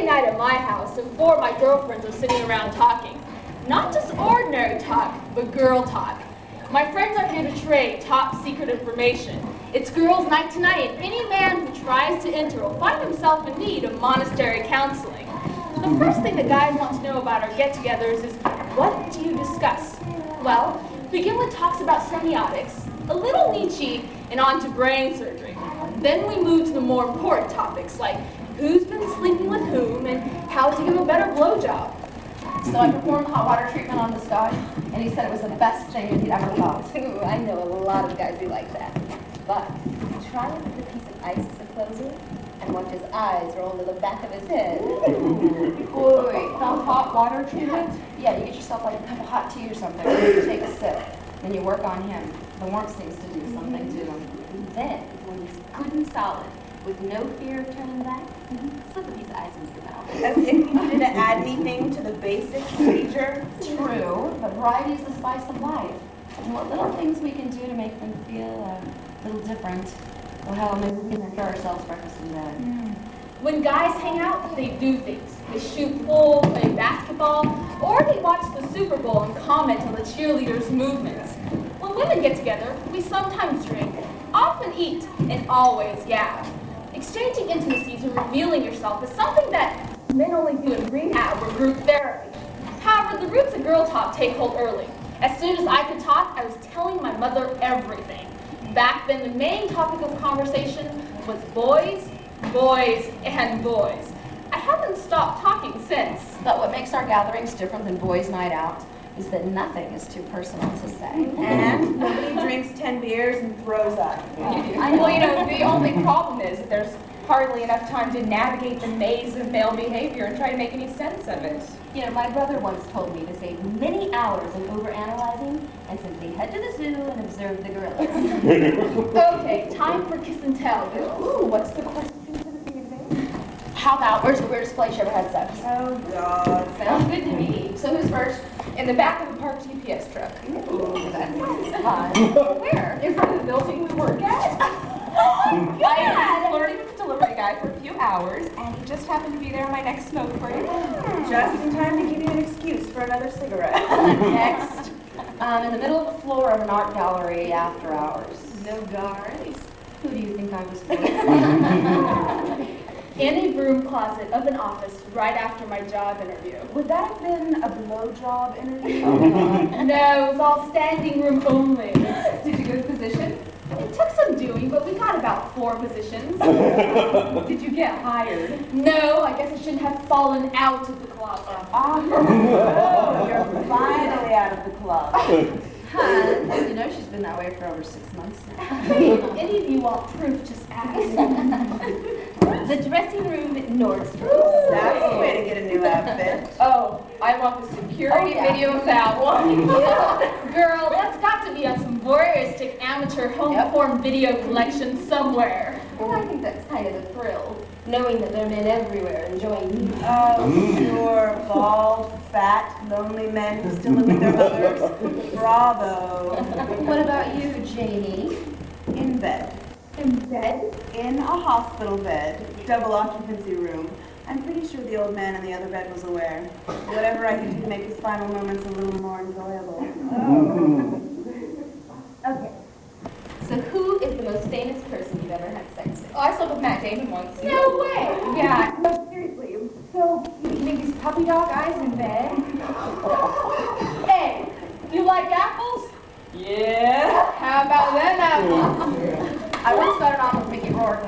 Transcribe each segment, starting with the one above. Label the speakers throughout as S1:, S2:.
S1: night at my house, and 4 of my girlfriends are sitting around talking. Not just ordinary talk, but girl talk. My friends are here to trade top secret information. It's girls' night tonight, and any man who tries to enter will find himself in need of monastery counseling. The first thing the guys want to know about our get-togethers is, what do you discuss? Well, begin with talks about semiotics, a little Nietzsche, and on to brain surgery. Then we move to the more important topics like who's been sleeping with whom and how to give a better blowjob.
S2: So I performed hot water treatment on this guy, and he said it was the best thing that he'd ever thought.
S3: Ooh, I know a lot of guys who like that. But try it with a piece of ice as a closer.
S2: and watch his eyes roll to the back of his head.
S3: Wait, the hot water treatment?
S2: Yeah, you get yourself like a cup of hot tea or something, you take a sip, then you work on him. The warmth seems to do something to him. Then, when he's good and solid, with no fear of turning back, slip of these eyes into your mouth.
S4: As if you needed to add anything to the basic procedure.
S2: True, but variety is the spice of life. And what little things we can do to make them feel a little different. Well, hell, maybe we can enjoy ourselves breakfast in bed.
S1: When guys hang out, they do things. They shoot pool, play basketball, or they watch the Super Bowl and comment on the cheerleaders' movements. When women get together, we sometimes drink, often eat, and always gab. Exchanging intimacies and revealing yourself is something that men only do in rehab or group therapy. However, the roots of girl talk take hold early. As soon as I could talk, I was telling my mother everything. Back then, the main topic of conversation was boys, boys, and boys. I haven't stopped talking since.
S2: But what makes our gatherings different than boys' night out is that nothing is too personal to say.
S4: And nobody drinks 10 beers and throws up.
S3: Well, you know, the only problem is that there's hardly enough time to navigate the maze of male behavior and try to make any sense of it.
S2: You know, my brother once told me to save many hours of overanalyzing and simply head to the zoo and observe the gorillas.
S1: Okay, time for kiss and tell, girls.
S3: Ooh, what's the question for the evening?
S2: How about, where's the weirdest place you ever had sex?
S4: Oh, God.
S3: Sounds good to me. So who's first? In the back of a parked UPS truck.
S2: Ooh, that's fun. Where?
S3: In front of the building we work at. I had flirting with the delivery guy for a few hours, and he just happened to be there on my next smoke break.
S4: Just in time to give you an excuse for another cigarette.
S2: Next. In the middle of the floor of an art gallery after hours.
S3: No guards.
S2: Who do you think I was for?
S1: In a broom closet of an office right after my job interview.
S4: Would that have been a blowjob interview?
S1: No, it was all standing room only.
S3: Did you get a position?
S1: It took some doing, but we got about 4 positions.
S3: Did you get hired?
S1: No, I guess I shouldn't have fallen out of the closet.
S4: Oh, you're finally out of the club.
S2: Hun, you know she's been that way for over 6 months now.
S1: Hey, if any of you want proof, just ask.
S2: The dressing room at Nordstrom's.
S4: That's the way to get a new outfit.
S3: Oh, I want the security
S2: Oh, yeah.
S3: video of that one.
S1: Girl, that's got to be on some voyeuristic amateur home porn video collection somewhere.
S2: Well, I think that's kind of a thrill, knowing that there are men everywhere enjoying you.
S4: Oh, sure. Bald, fat, lonely men who still live with their mothers. Bravo.
S2: What about you, Janie?
S4: In bed.
S1: In bed?
S4: In a hospital bed, double occupancy room. I'm pretty sure the old man in the other bed was aware. Whatever I could do to make his final moments a little more enjoyable.
S1: Okay.
S2: So who is the most famous person you've ever had sex with?
S3: Oh, I slept with Matt Damon once.
S1: No way!
S3: Yeah, no, seriously. So, you make these puppy dog eyes in bed?
S1: Hey, you like apples?
S3: Yeah. How about them apples?
S2: I once started on with Mickey Rourke.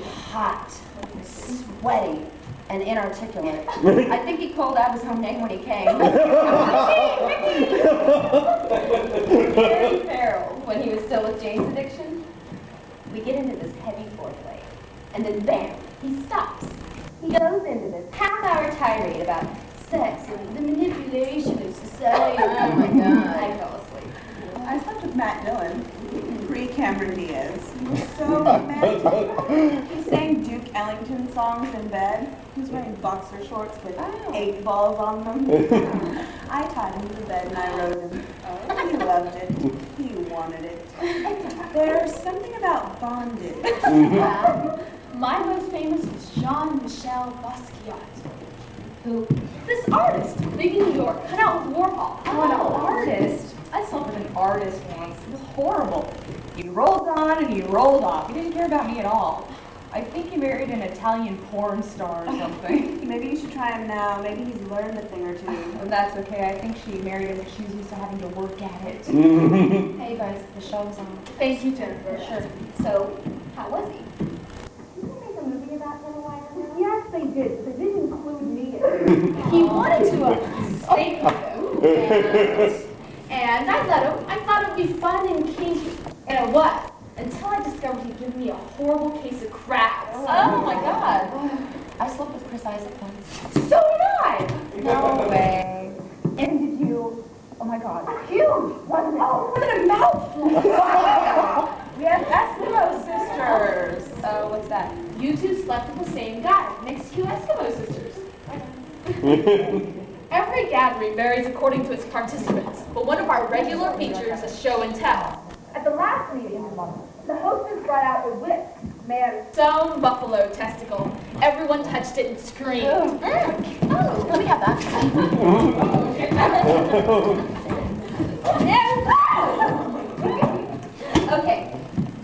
S2: Hot, sweaty, and inarticulate. I think he called out his own name when he came. Harry Farrell, when he was still with Jane's Addiction, we get into this heavy foreplay, and then bam, he stops. He goes into this half-hour tirade about sex and the manipulation of society. Oh my God! I fell asleep.
S4: I slept with Matt Dillon, pre-Cameron Diaz. He was so romantic. He sang Duke Ellington songs in bed. He was wearing boxer shorts with 8 balls on them. I tied him to the bed and I rode him. He loved it. He wanted it. There's something about bondage.
S1: My most famous was Jean-Michel Basquiat. Who? This artist, big in New York, cut out with Warhol.
S3: Oh, an artist? I slept with an artist once. It was horrible. He rolled on and he rolled off. He didn't care about me at all. I think he married an Italian porn star or something.
S4: Maybe you should try him now. Maybe he's learned a thing or two.
S3: But that's okay. I think she married him because she was used to having to work at it.
S2: Hey guys, the show's on.
S1: Thank you, Jennifer.
S2: Sure. So, how was he? Did they make a movie about him a while ago?
S1: Yes, they did. They didn't include me in it. He wanted to stake me, though. And I let him. I thought it would be fun and kinky. And it was. Until I discovered he'd been give me a horrible case of crabs.
S2: Oh my God. I slept with Chris Isaac once. So did I. No way. And did you? Oh my God. Huge, wasn't it? Oh, what a mouthful.
S3: We have Eskimo sisters.
S2: Oh, what's that?
S1: You two slept with the same guy. Makes you Eskimo sisters. Every gathering varies according to its participants, but one of our regular features is show and tell.
S5: At the last meeting, the hostess brought out a whip made out of
S1: Stone buffalo testicle. Everyone touched it and screamed.
S2: Oh, let me have that. Okay,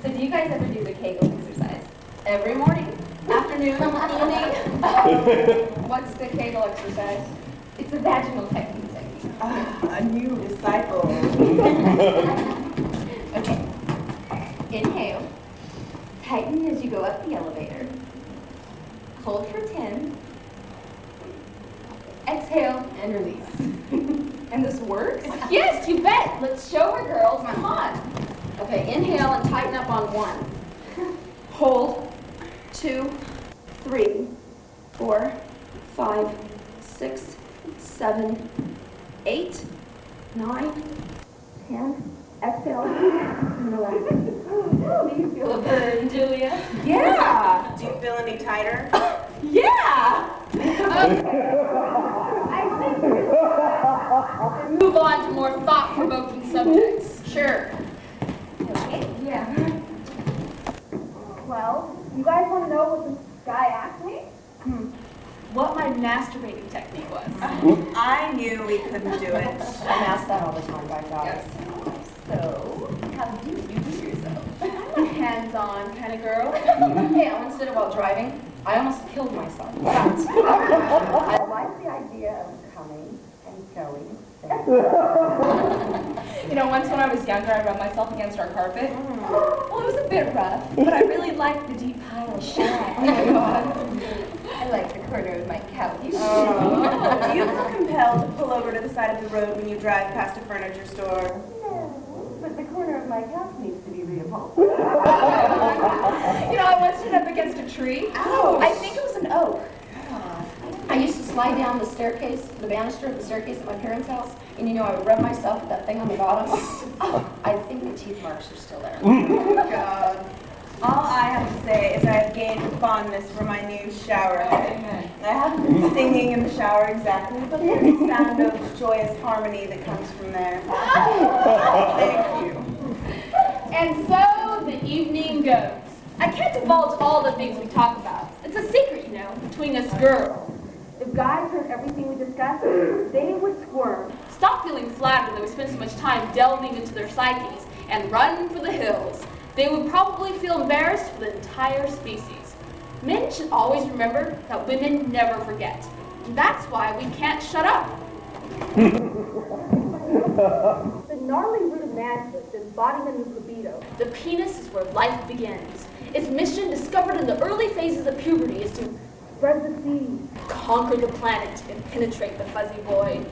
S2: so do you guys ever do the Kegel exercise? Every morning, afternoon, evening? What's the Kegel exercise? It's a vaginal technique.
S4: A new disciple.
S2: Okay. Inhale. Tighten as you go up the elevator. Hold for 10. Exhale and release. And this works?
S1: Yes, you bet. Let's show her, girls. Come on.
S2: Okay, inhale and tighten up on 1. Hold. 2, 3, 4, 5, 6, 7, 8, 9, 10. Exhale and relax. Do you feel a burn, Julia?
S3: Yeah.
S4: Do you feel any tighter?
S3: Yeah.
S1: Move on to more thought-provoking subjects.
S2: Sure.
S5: Okay.
S2: Yeah.
S5: Well, you guys want to know what this guy asked me?
S1: What my masturbating technique was.
S4: I knew we couldn't do it.
S2: I'm asked that all the time by guys. So, how do you do yourself?
S1: I'm a hands-on kind of girl.
S2: Hey, I once did it while driving. I almost killed myself. But I like the idea of coming and going.
S3: You know, once when I was younger, I rubbed myself against our carpet. Well, it was a bit rough, but I really liked the deep pile of shag.
S2: Oh my God. I like the corner of my couch.
S4: Do you feel compelled to pull over to the side of the road when you drive past a furniture store?
S5: No, but the corner of my couch needs to be reupholstered.
S3: You know, I once stood up against a tree.
S4: Ouch.
S3: I think it was an oak.
S2: I used to slide down the staircase, the banister of the staircase at my parents' house, and you know, I would rub myself with that thing on the bottom. I think the teeth marks are still there.
S4: Oh, God. All I have to say is I have gained a fondness for my new shower head. I haven't been singing in the shower exactly, but there's a sound of joyous harmony that comes from there. Thank you.
S1: And so the evening goes. I can't divulge all the things we talk about. It's a secret, you know, between us girls.
S5: If guys heard everything we discussed, they would squirm.
S1: Stop feeling flattered that we spend so much time delving into their psyches and run for the hills. They would probably feel embarrassed for the entire species. Men should always remember that women never forget. And that's why we can't shut up.
S5: The gnarly root of manhood, the embodiment of libido.
S1: The penis is where life begins. Its mission, discovered in the early phases of puberty, is to
S5: Spread the seed.
S1: conquer the planet and penetrate the fuzzy void.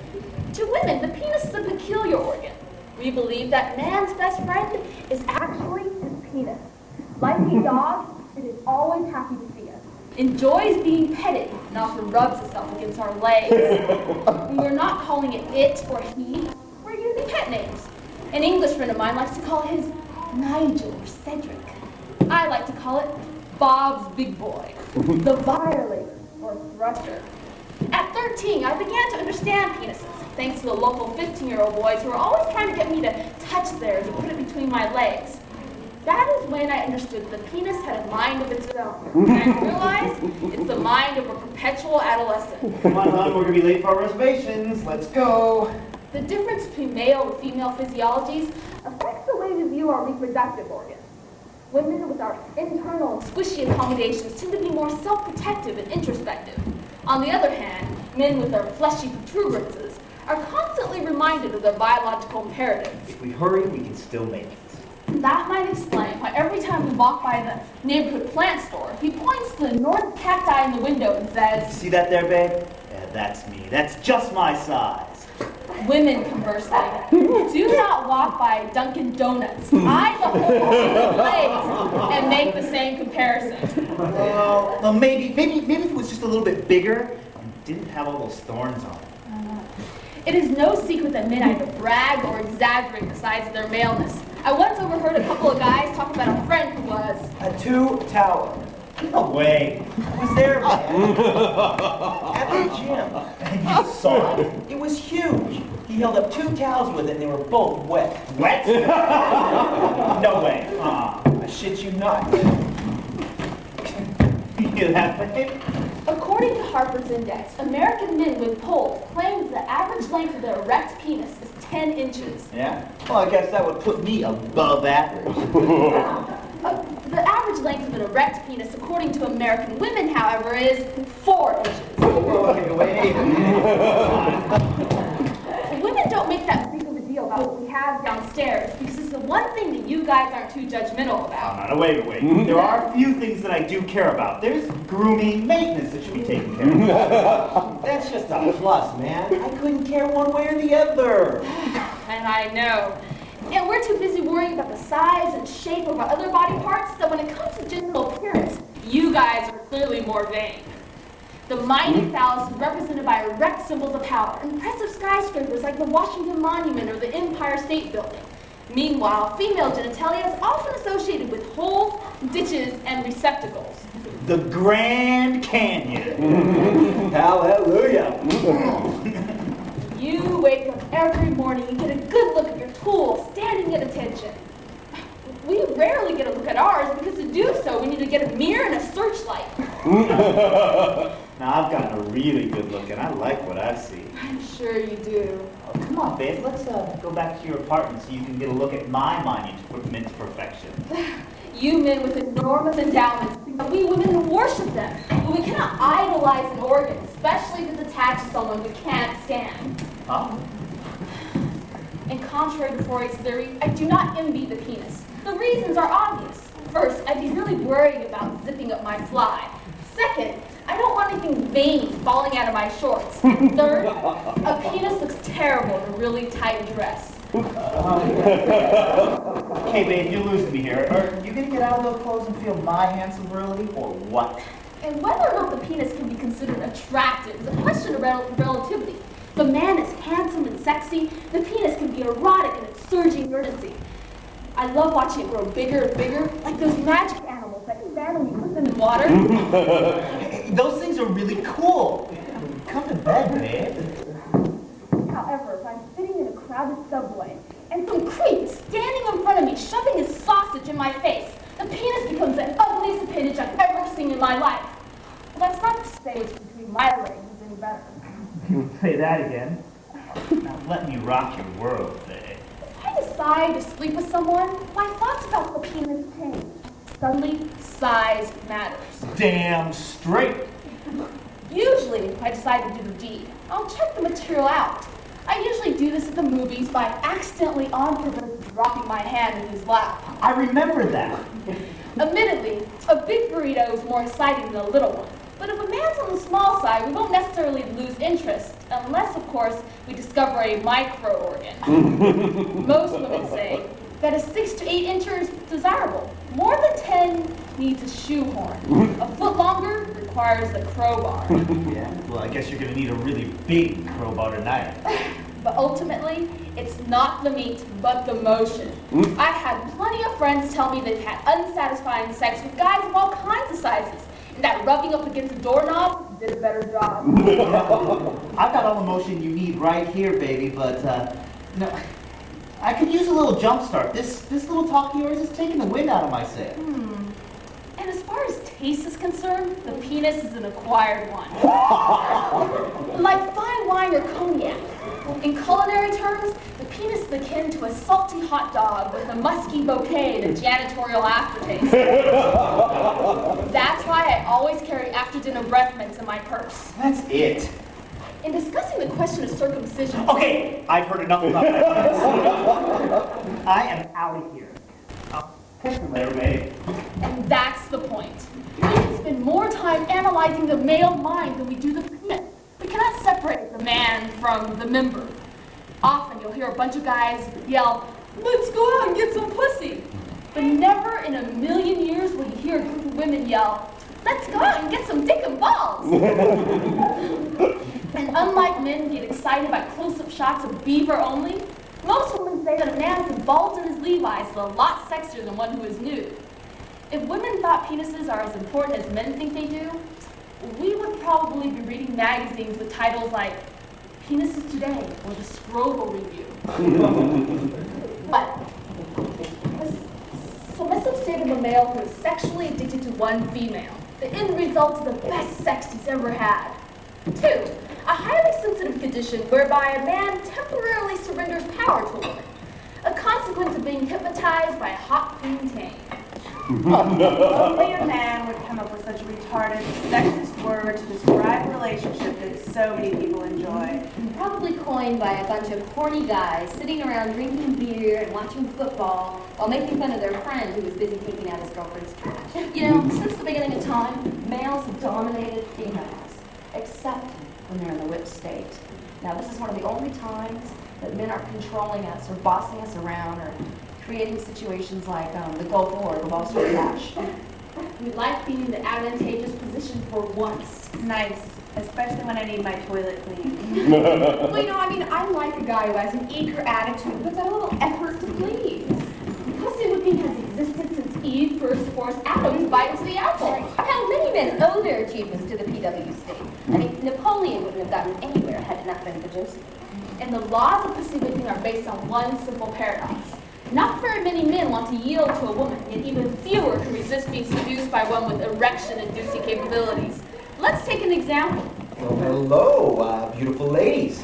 S1: To women, the penis is a peculiar organ. We believe that man's best friend is
S5: Actually, his penis. Like a dog, it is always happy to see us.
S1: enjoys being petted and often rubs itself against our legs. And we're not calling it or he, we're using pet names. An English friend of mine likes to call his Nigel or Cedric. I like to call it Bob's Big Boy, the violator or thruster. At 13, I began to understand penises, thanks to the local 15-year-old boys who were always trying to get me to touch theirs and put it between my legs. That is when I understood the penis had a mind of its own. And I realized it's the mind of a perpetual adolescent.
S6: Come on, hon, we're gonna be late for our reservations. Let's go.
S1: The difference between male and female physiologies
S5: Affects the way we view our reproductive organs. Women with our internal
S1: squishy accommodations tend to be more self-protective and introspective. On the other hand, men with their fleshy protuberances are constantly reminded of their biological imperative.
S6: If we hurry, we can still make it.
S1: That might explain why every time we walk by the neighborhood plant store, he points to the north cacti in the window and says,
S6: See that there, babe? Yeah, that's me. That's just my size.
S1: Women, conversely, do not walk by Dunkin' Donuts, eye the whole legs, and make the same comparison.
S6: Well, maybe if it was just a little bit bigger and didn't have all those thorns on it.
S1: It is no secret that men either brag or exaggerate the size of their maleness. I once overheard a couple of guys talk about a friend who was
S6: A two-tower. No way. I was there, man. At the gym. And you saw it? It was huge. He held up 2 towels with it and they were both wet. Wet? No way. I shit you not. You hear that, babe?
S1: According to Harper's Index, American men when polled claim the average length of their erect penis is 10 inches.
S6: Yeah? Well, I guess that would put me above average.
S1: The average length of an erect penis, according to American women, however, is 4 inches.
S6: Wait.
S1: Women don't make that big of a deal about what we have downstairs because it's the one thing that you guys aren't too judgmental about.
S6: No, wait. There are a few things that I do care about. There's grooming, maintenance that should be taken care of. That's just a plus, man. I couldn't care one way or the other.
S1: And I know. And we're too busy worrying about the size and shape of our other body parts that when it comes to genital appearance, you guys are clearly more vain. The mighty phallus is represented by erect symbols of power, impressive skyscrapers like the Washington Monument or the Empire State Building. Meanwhile, female genitalia is often associated with holes, ditches, and receptacles.
S6: The Grand Canyon. Hallelujah.
S1: You wake up every morning and get a good look at your tool standing at attention. We rarely get a look at ours because to do so we need to get a mirror and a searchlight.
S6: Now I've gotten a really good look and I like what I see.
S1: I'm sure you do.
S6: Oh, come on, babe. Let's go back to your apartment so you can get a look at my monument to perfection.
S1: You men with enormous endowments think that we women worship them, but we cannot idolize an organ, especially if it's attached to someone we can't stand.
S6: Huh?
S1: And contrary to Freud's theory, I do not envy the penis. The reasons are obvious. First, I'd be really worried about zipping up my fly. Second, I don't want anything veiny falling out of my shorts. Third, a penis looks terrible in a really tight dress.
S6: Okay, babe, you're losing me here. Are you gonna get out of those clothes and feel my handsome virility, or what?
S1: And whether or not the penis can be considered attractive is a question of relativity. If a man is handsome and sexy, the penis can be erotic in its surging urgency. I love watching it grow bigger and bigger, like those magic animals that can randomly put them in water.
S6: Those things are really cool. Come to bed, babe.
S1: However, if I'm sitting in a crowded subway and some creep is standing in front of me shoving his sausage in my face, the penis becomes the ugliest appendage I've ever seen in my life. Well, that's not to say what's between my legs is any better.
S6: You say that again? Now let me rock your world, babe.
S1: If I decide to sleep with someone, my thoughts about the penis change. Suddenly, size matters.
S6: Damn straight.
S1: Usually, if I decide to do the deed, I'll check the material out. I usually do this at the movies by accidentally on purpose dropping my hand in his lap.
S6: I remember that.
S1: Admittedly, a big burrito is more exciting than a little one. But if a man's on the small side, we won't necessarily lose interest, unless, of course, we discover a micro-organ. Most women say that a 6 to 8 incher is desirable. More than 10 needs a shoehorn. A foot longer requires a crowbar.
S6: Yeah, well, I guess you're gonna need a really big crowbar tonight.
S1: But ultimately, it's not the meat, but the motion. I've had plenty of friends tell me they've had unsatisfying sex with guys of all kinds of sizes, and that rubbing up against a doorknob did a better job.
S6: I've got all the motion you need right here, baby, but, no, I could use a little jump start. This little talk of yours is taking the wind out of my sail.
S1: And as far as taste is concerned, the penis is an acquired one. Like fine wine or cognac. In culinary terms, the penis is akin to a salty hot dog with a musky bouquet and a janitorial aftertaste. That's why I always carry after-dinner breath mints in my purse.
S6: That's it.
S1: In discussing the question of circumcision...
S6: Okay, I've heard enough about that. I am out of here. Catch you later, babe.
S1: And that's the point. We can spend more time analyzing the male mind than we do the penis. We cannot separate the man from the member. Often you'll hear a bunch of guys yell, "Let's go out and get some pussy." But never in a million years will you hear a group of women yell, "Let's go out and get some dick and balls." And unlike men get excited by close-up shots of beaver only, most women say that a man with balls in his Levi's is a lot sexier than one who is nude. If women thought penises are as important as men think they do, we would probably be reading magazines with titles like Penises Today or the Scrotal Review. But the submissive state of a male who is sexually addicted to one female, the end result is the best sex he's ever had. 2, a highly sensitive condition whereby a man temporarily surrenders power to a woman, a consequence of being hypnotized by a hot clean tank.
S4: Only a man would come up with such a retarded, sexist word to describe a relationship that so many people enjoy.
S2: Probably coined by a bunch of horny guys sitting around drinking beer and watching football while making fun of their friend who was busy taking out his girlfriend's trash.
S3: You know, since the beginning of time, males have dominated females, except when they're in the whipped state. Now, this is one of the only times that men are controlling us or bossing us around or creating situations like the Gulf War, the Wall Street crash.
S1: We like being in the advantageous position for once.
S4: Nice, especially when I need my toilet cleaned.
S5: Well, you know, I mean, I like a guy who has an eager attitude and puts out a little effort to please.
S1: Pussy whipping has existed since Eve first forced Adam to bite into the apple.
S2: Hell, many men owe their achievements to the PW state. I mean, Napoleon wouldn't have gotten anywhere had it not been for Joseph.
S1: And the laws of pussy whipping are based on one simple paradox. Not very many men want to yield to a woman, yet even fewer can resist being seduced by one with erection-inducing capabilities. Let's take an example.
S6: Well, hello, beautiful ladies.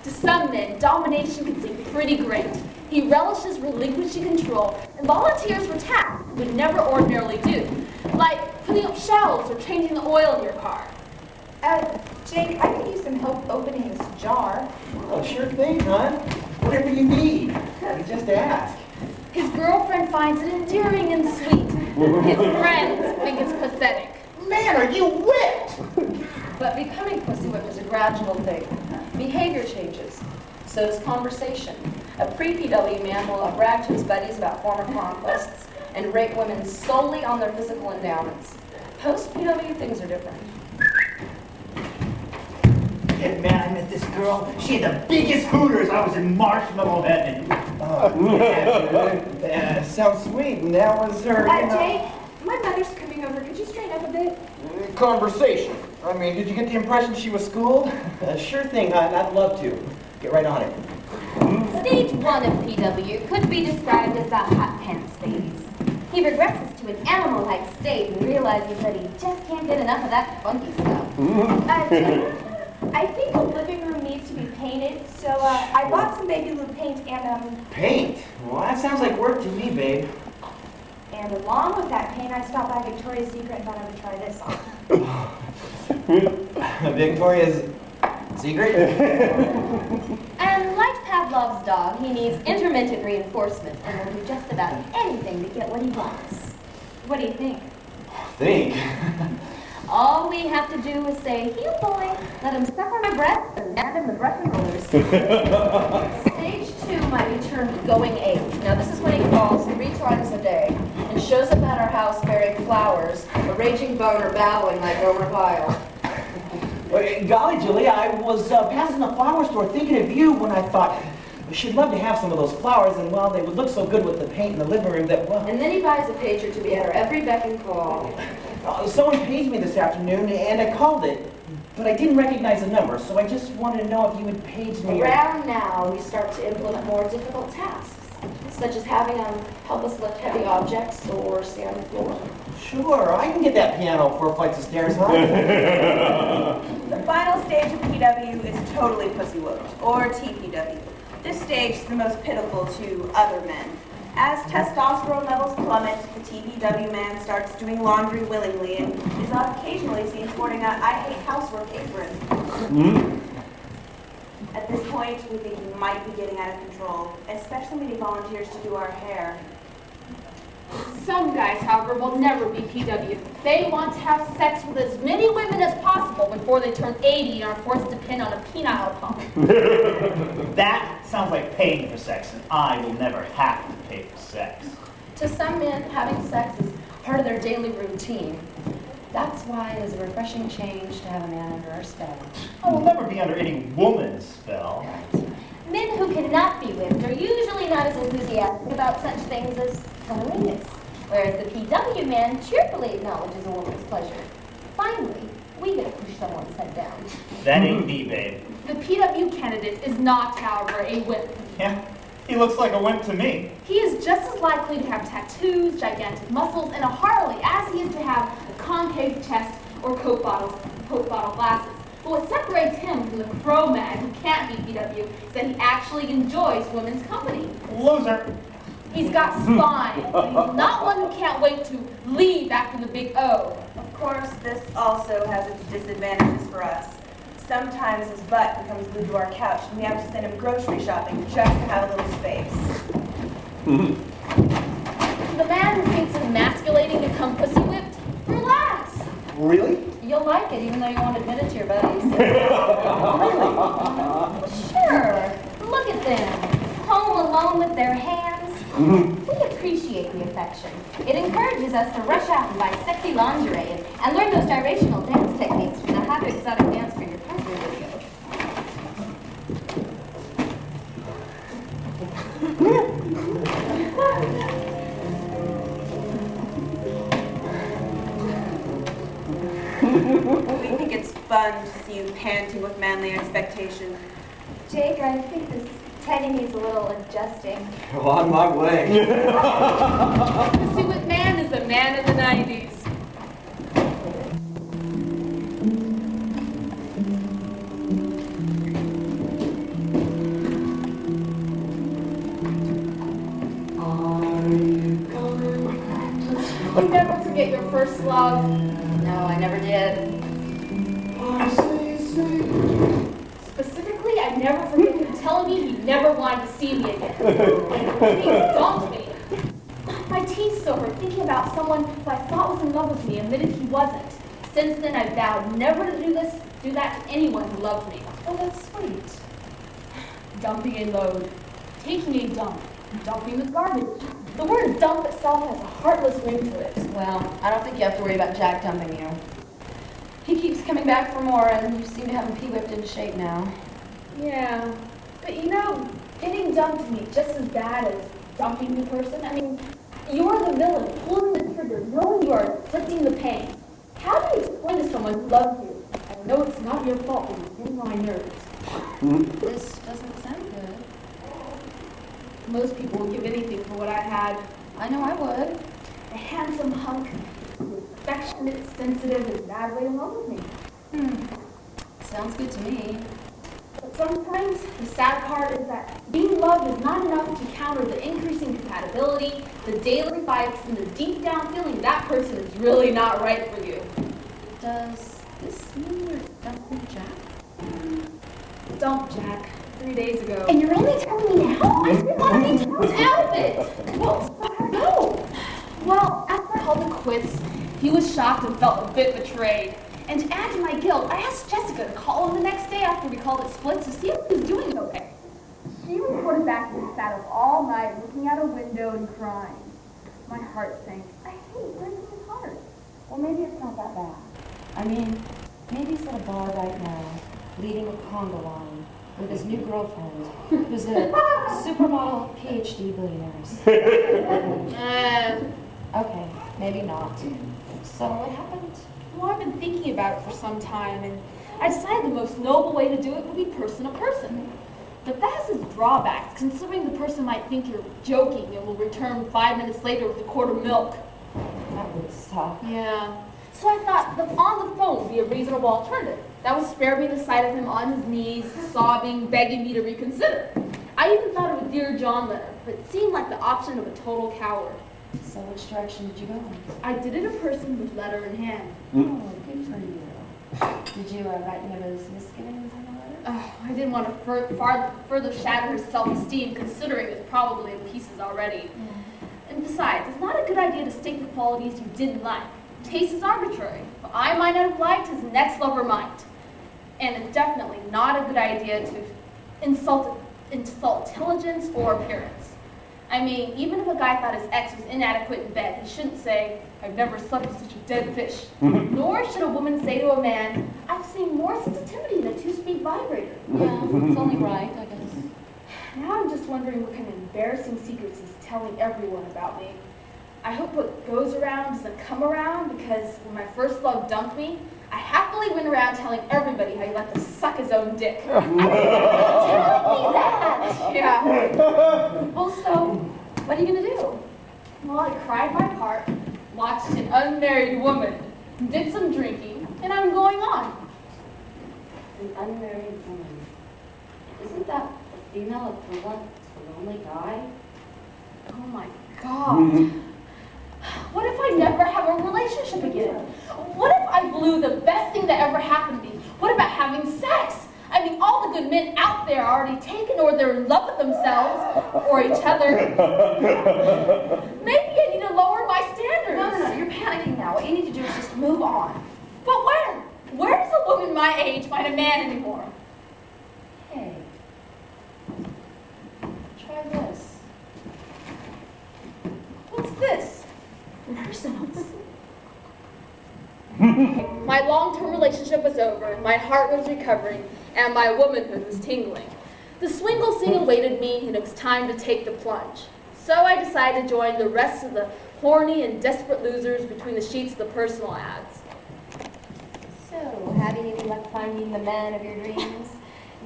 S1: To some men, domination can seem pretty great. He relishes relinquishing control and volunteers for tasks he would never ordinarily do, like putting up shelves or changing the oil in your car.
S5: Jake, I could use some help opening this jar.
S6: Oh, sure thing, hon. Whatever you need. You just ask.
S1: His girlfriend finds it endearing and sweet. His friends think it's pathetic.
S6: Man, are you whipped?
S3: But becoming pussy whipped is a gradual thing. Behavior changes. So does conversation. A pre-PW man will brag to his buddies about former conquests and rate women solely on their physical endowments. Post-PW, things are different.
S6: Yeah, man, I met this girl. She had the biggest hooters. I was in marshmallow heaven. Oh, yeah, sounds sweet. And that was her.
S5: Jake, my mother's coming over. Could you straighten up a bit?
S6: Conversation. I mean, did you get the impression she was schooled? Sure thing, hon. I'd love to. Get right on it.
S2: Stage 1 of PW could be described as the hot pants phase. He regresses to an animal-like state and realizes that he just can't get enough of that funky stuff.
S5: I think the living room needs to be painted, so I bought some baby blue paint and
S6: Paint? Well, that sounds like work to me, babe.
S5: and along with that paint, I stopped by Victoria's Secret and thought I would try this on.
S6: Victoria's Secret?
S2: And like Pavlov's dog, he needs intermittent reinforcement and will do just about anything to get what he wants. What do you think?
S6: Think?
S2: All we have to do is say, "Heel boy, let him suck on my breath and land him the breath and rollers."
S3: Stage 2 might be termed going ape. Now this is when he calls 3 times a day and shows up at our house bearing flowers, a raging boner babbling like Homer Pyle.
S6: Golly, Julia, I was passing the flower store thinking of you when I thought she'd love to have some of those flowers, and well, they would look so good with the paint in the living room that, well...
S3: And then he buys a pager to be at our every beck and call.
S6: Someone paged me this afternoon, and I called it, but I didn't recognize the number, so I just wanted to know if you would page me.
S3: Around now, we start to implement more difficult tasks, such as having help us lift heavy objects or stay on the floor.
S6: Sure, I can get that piano 4 flights of stairs, huh?
S4: The final stage of PW is totally pussy whooped, or TPW. This stage is the most pitiful to other men. As testosterone levels plummet, the TPW man starts doing laundry willingly and is occasionally seen sporting a "I hate housework" apron. At this point, we think he might be getting out of control, especially when he volunteers to do our hair.
S1: Some guys, however, will never be PW. They want to have sex with as many women as possible before before they turn 80 and are forced to depend on a penile pump.
S6: That sounds like paying for sex, and I will never have to pay for sex.
S3: To some men, having sex is part of their daily routine. That's why it is a refreshing change to have a man under our spell.
S6: I will never be under any woman's spell.
S2: Men who cannot be whipped are usually not as enthusiastic about such things as cunnilingus, whereas the PW man cheerfully acknowledges a woman's pleasure. Finally, we get to push someone's head down.
S6: That ain't me, babe.
S1: The PW candidate is not, however, a wimp.
S6: Yeah, he looks like a wimp to me.
S1: He is just as likely to have tattoos, gigantic muscles, and a Harley as he is to have a concave chest or Coke bottle glasses. But what separates him from the Cro-Mag who can't be PW is that he actually enjoys women's company.
S6: Loser.
S1: He's got spine, but he's not one who can't wait to leave after the big O.
S4: Of course, this also has its disadvantages for us. Sometimes his butt becomes glued to our couch, and we have to send him grocery shopping just to have a little space.
S1: The man who thinks it's emasculating to come pussy whipped, relax.
S6: Really?
S3: You'll like it even though you won't admit it to your buddies.
S2: Sure, look at them, home alone with their hands. We appreciate the affection. It encourages us to rush out and buy sexy lingerie and learn those gyrational dance techniques from the How to Exotic Dance for Your Partner video.
S4: We think it's fun to see you panting with manly expectation.
S2: Jake, I think this teddy needs a little adjusting.
S7: Well, on my way.
S1: Pussy whipped man is a man of the 90s. You never forget your first love.
S3: No, I never did.
S1: Specifically, I never forget him telling me he never wanted to see me again. And he dumped me. My teeth still hurt thinking about someone who I thought was in love with me admitted he wasn't. Since then, I vowed never to do that to anyone who loved me.
S3: Oh, that's sweet.
S1: Dumping a load. Taking a dump. Dumping the garbage. The word dump itself has a heartless ring to it.
S3: Well, I don't think you have to worry about Jack dumping you. He keeps coming back for more, and you seem to have him pee-whipped into shape now.
S1: Yeah. But you know, getting dumped can be just as bad as dumping the person. I mean, you're the villain, pulling the trigger, knowing you are inflicting the pain. How do you explain to someone who loves you? I know it's not your fault, but you're getting on my nerves.
S3: This doesn't sound good.
S1: Most people would give anything for what I had.
S3: I know I would.
S1: A handsome hunk, affectionate, sensitive, and madly in love with me.
S3: Sounds good to me.
S1: But sometimes the sad part is that being loved is not enough to counter the increasing compatibility, the daily fights, and the deep down feeling that person is really not right for you.
S3: Does this mean you're dumping Jack?
S1: Dump Jack 3 days ago.
S2: And you're only telling me now? I didn't want to be dumped out of it.
S1: Well, no. Well, after I called it quits, he was shocked and felt a bit betrayed. And to add to my guilt, I asked Jessica to call him the next day after we called it splits to see if he was doing okay. She reported back that he sat up all night looking out a window and crying. My heart sank. I hate breaking his heart.
S3: Well, maybe it's not that bad. I mean, maybe he's at a bar right now, leading a conga line with his new girlfriend, who's a supermodel PhD billionaires. Okay, maybe not. So what happened?
S1: Well, I've been thinking about it for some time, and I decided the most noble way to do it would be person to person. But that has its drawbacks, considering the person might think you're joking and will return 5 minutes later with a quart of milk.
S3: That would suck.
S1: Yeah. So I thought that on the phone would be a reasonable alternative. That would spare me the sight of him on his knees, sobbing, begging me to reconsider. I even thought of a Dear John letter, but it seemed like the option of a total coward.
S3: So which direction did you go in?
S1: I did it in person with letter in hand.
S3: Oh, good for you. Did you write any of his misgivings in the letter?
S1: I didn't want to further shatter his self-esteem, considering it's probably in pieces already. And besides, it's not a good idea to state the qualities you didn't like. Taste is arbitrary. What I might not have liked, his next lover might. and it's definitely not a good idea to insult intelligence or appearance. I mean, even if a guy thought his ex was inadequate in bed, he shouldn't say, "I've never slept with such a dead fish." Nor should a woman say to a man, "I've seen more sensitivity in a 2-speed vibrator."
S3: Yeah, it's only right, I guess.
S1: Now I'm just wondering what kind of embarrassing secrets he's telling everyone about me. I hope what goes around doesn't come around, because when my first love dumped me, I happily went around telling everybody how he liked to suck his own dick.
S2: Telling me that.
S1: Yeah.
S3: Well, so, what are you going to do?
S1: Well, I cried my part, watched an unmarried woman, did some drinking, and I'm going on.
S2: An unmarried woman. Isn't that a female equivalent to a lonely guy?
S1: Oh my God. What if I never have a relationship again? What if I blew the best thing that ever happened to me? What about having sex? I mean, all the good men out there are already taken, or they're in love with themselves or each other. Maybe I need to lower my standards.
S3: No, you're panicking now. What you need to do is just move on.
S1: But when? Where does a woman my age find a man anymore?
S3: Hey, try this.
S1: What's this? Personals. My long-term relationship was over, my heart was recovering, and my womanhood was tingling. The swingle scene awaited me, and it was time to take the plunge. So I decided to join the rest of the horny and desperate losers between the sheets of the personal ads.
S2: So, having any luck finding the man of your dreams?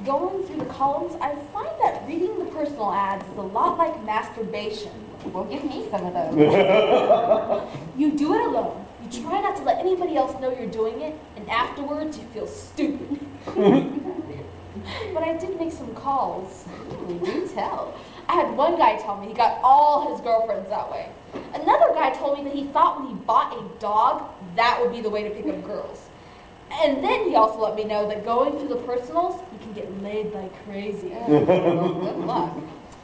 S1: Going through the columns, I find that reading the personal ads is a lot like masturbation.
S2: Well, give me some of those.
S1: You do it alone. You try not to let anybody else know you're doing it, and afterwards you feel stupid. But I did make some calls.
S2: Do tell.
S1: I had one guy tell me he got all his girlfriends that way. Another guy told me that he thought when he bought a dog, that would be the way to pick up girls. And then he also let me know that going through the personals, you can get laid like crazy.
S2: Well, good luck.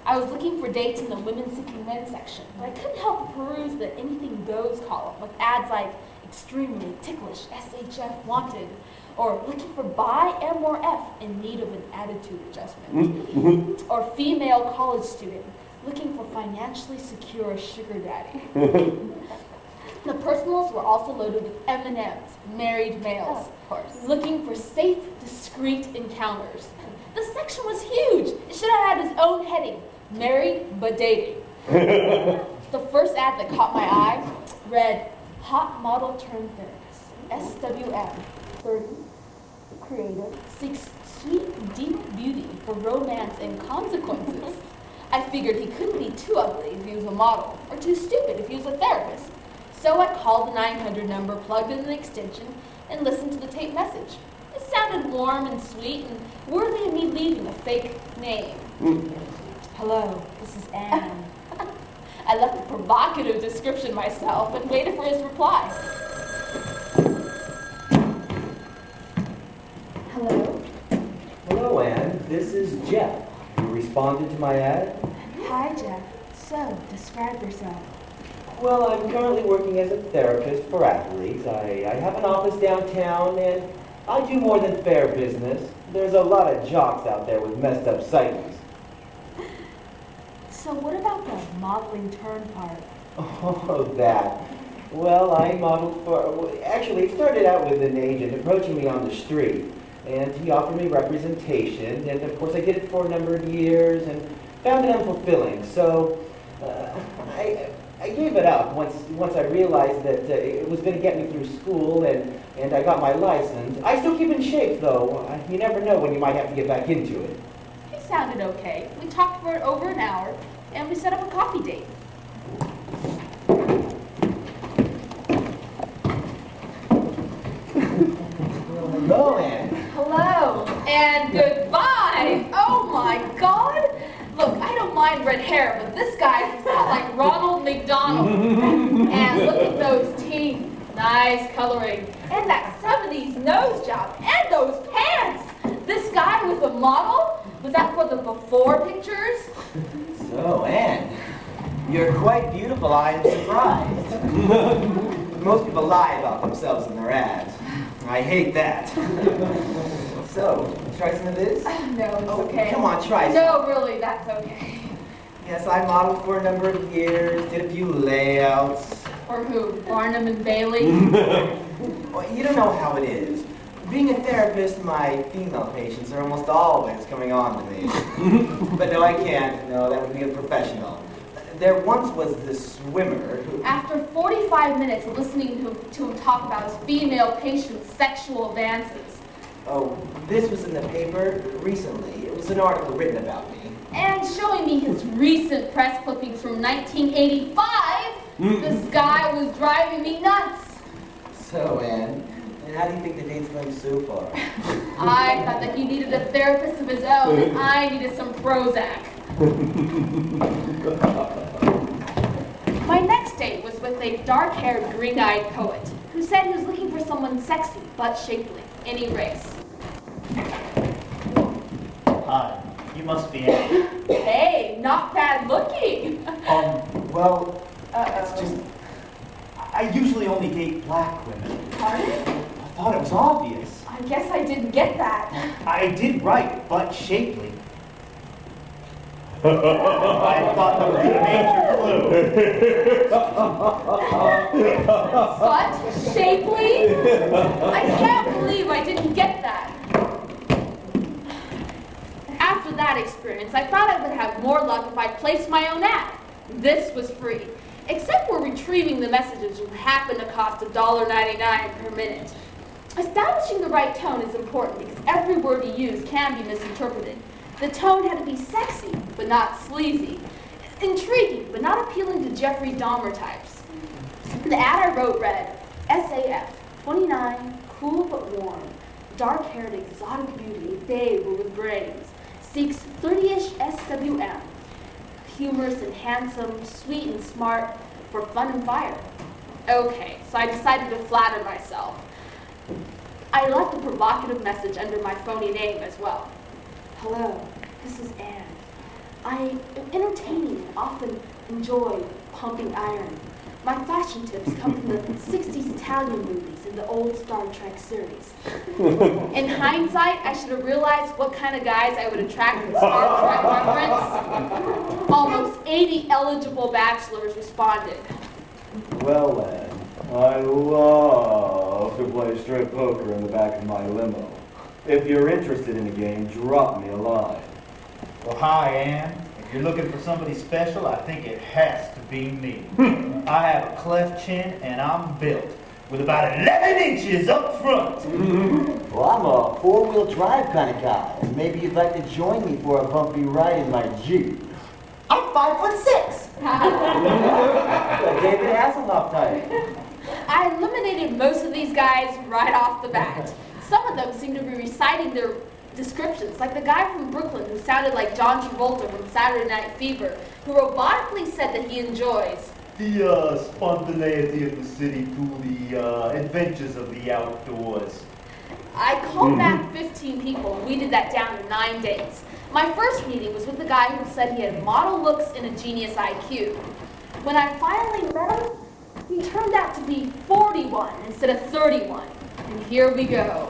S1: I was looking for dates in the women seeking men section, but I couldn't help but peruse the anything goes column with ads like extremely ticklish, SHF wanted, or looking for bi M or F in need of an attitude adjustment, or female college student looking for financially secure sugar daddy. The personals were also loaded with M&Ms, married males,
S2: Of course.
S1: looking for safe, discreet encounters. The section was huge. It should have had its own heading, married but dating. The first ad that caught my eye read, hot model turned therapist, SWM, 30, creative, seeks sweet, deep beauty for romance and consequences. I figured he couldn't be too ugly if he was a model, or too stupid if he was a therapist. So I called the 900 number, plugged in an extension, and listened to the tape message. It sounded warm and sweet and worthy of me leaving a fake name. Hello, this is Anne. I left a provocative description myself and waited for his reply. Hello?
S6: Hello, Anne. This is Jeff. You responded to my ad?
S1: Hi, Jeff. So, describe yourself.
S6: Well, I'm currently working as a therapist for athletes. I have an office downtown, and I do more than fair business. There's a lot of jocks out there with messed up psyches.
S1: So what about the modeling turn part?
S6: Oh, that. Well, I modeled for... Actually, it started out with an agent approaching me on the street, and he offered me representation, and of course I did it for a number of years and found it unfulfilling. So I gave it up once I realized that it was going to get me through school, and I got my license. I still keep in shape, though. You never know when you might have to get back into it.
S1: He sounded okay. We talked for over an hour, and we set up a coffee date.
S6: Hello, Anne.
S1: Hello, and goodbye. Oh my God. Look, I don't mind red hair, but this guy's got like Ronald McDonald. And look at those teeth. Nice coloring. And that 70s nose job. And those pants. This guy was a model? Was that for the before pictures?
S6: So, Anne, you're quite beautiful. I am surprised. Most people lie about themselves in their ads. I hate that. So, try some of this?
S1: No, it's
S6: Oh,
S1: okay.
S6: come on, try some.
S1: No, really, that's okay.
S6: Yes, I modeled for a number of years, did a few layouts.
S1: For who? Barnum and Bailey?
S6: Well, you don't know how it is. Being a therapist, my female patients are almost always coming on to me. But no, I can't. No, that would be unprofessional. There once was this swimmer who...
S1: After 45 minutes of listening to him talk about his female patient's sexual advances.
S6: Oh, this was in the paper recently. It was an article written about me.
S1: And showing me his recent press clippings from 1985, this guy was driving me nuts.
S6: So, Anne, how do you think the date's going so far?
S1: I thought that he needed a therapist of his own, and I needed some Prozac. My next date was with a dark-haired, green-eyed poet who said he was looking for someone sexy but shapely, any race.
S7: Hi, you must be Anne.
S1: Hey, not bad looking.
S7: Well, it's just, I usually only date black women.
S1: Pardon?
S7: I thought it was obvious.
S1: I guess I didn't get that.
S7: I did right, but shapely. I thought that was a major clue.
S1: But shapely? I can't believe I didn't get that. After that experience, I thought I would have more luck if I placed my own ad. This was free, except for retrieving the messages, which happened to cost $1.99 per minute. Establishing the right tone is important because every word you use can be misinterpreted. The tone had to be sexy, but not sleazy. Intriguing, but not appealing to Jeffrey Dahmer types. The ad I wrote read, SAF, 29, cool but warm, dark-haired exotic beauty, babe with brains, seeks 30-ish SWM, humorous and handsome, sweet and smart, for fun and fire. Okay, so I decided to flatter myself. I left a provocative message under my phony name as well. Hello, this is Anne. I am entertaining and often enjoy pumping iron. My fashion tips come from the 60s Italian movies and the old Star Trek series. In hindsight, I should have realized what kind of guys I would attract with Star Trek reference. Almost 80 eligible bachelors responded.
S8: Well, Ed, I love to play strip poker in the back of my limo. If you're interested in the game, drop me a line.
S7: Well, hi, Anne. If you're looking for somebody special, I think it has to be me. I have a cleft chin, and I'm built with about 11 inches up front.
S9: Well, I'm a four-wheel drive kind of guy. Maybe you'd like to join me for a bumpy ride in my Jeep.
S6: I'm 5'6". David Hasselhoff type.
S1: I eliminated most of these guys right off the bat. Some of them seemed to be reciting their descriptions, like the guy from Brooklyn who sounded like John Travolta from Saturday Night Fever, who robotically said that he enjoys
S7: the spontaneity of the city to the adventures of the outdoors.
S1: I called back 15 people, and we did that down to 9 dates. My first meeting was with the guy who said he had model looks and a genius IQ. When I finally met him, he turned out to be 41 instead of 31. And here we go.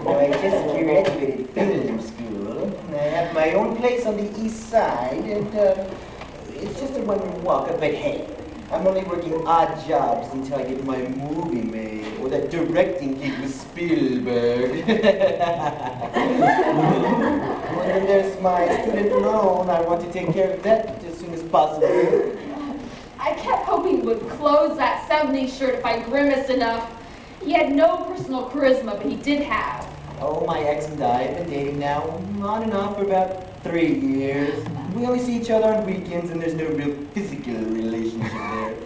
S6: I just graduated film school. I have my own place on the east side, and it's just a one-room walk. But hey, I'm only working odd jobs until I get my movie made, or that directing gig with Spielberg. And then there's my student loan. I want to take care of that as soon as possible.
S1: I kept hoping he would close that 70s shirt if I grimaced enough. He had no personal charisma, but he did have.
S6: Oh, my ex and I have been dating now, on and off for about 3 years. We only see each other on weekends, and there's no real physical relationship there,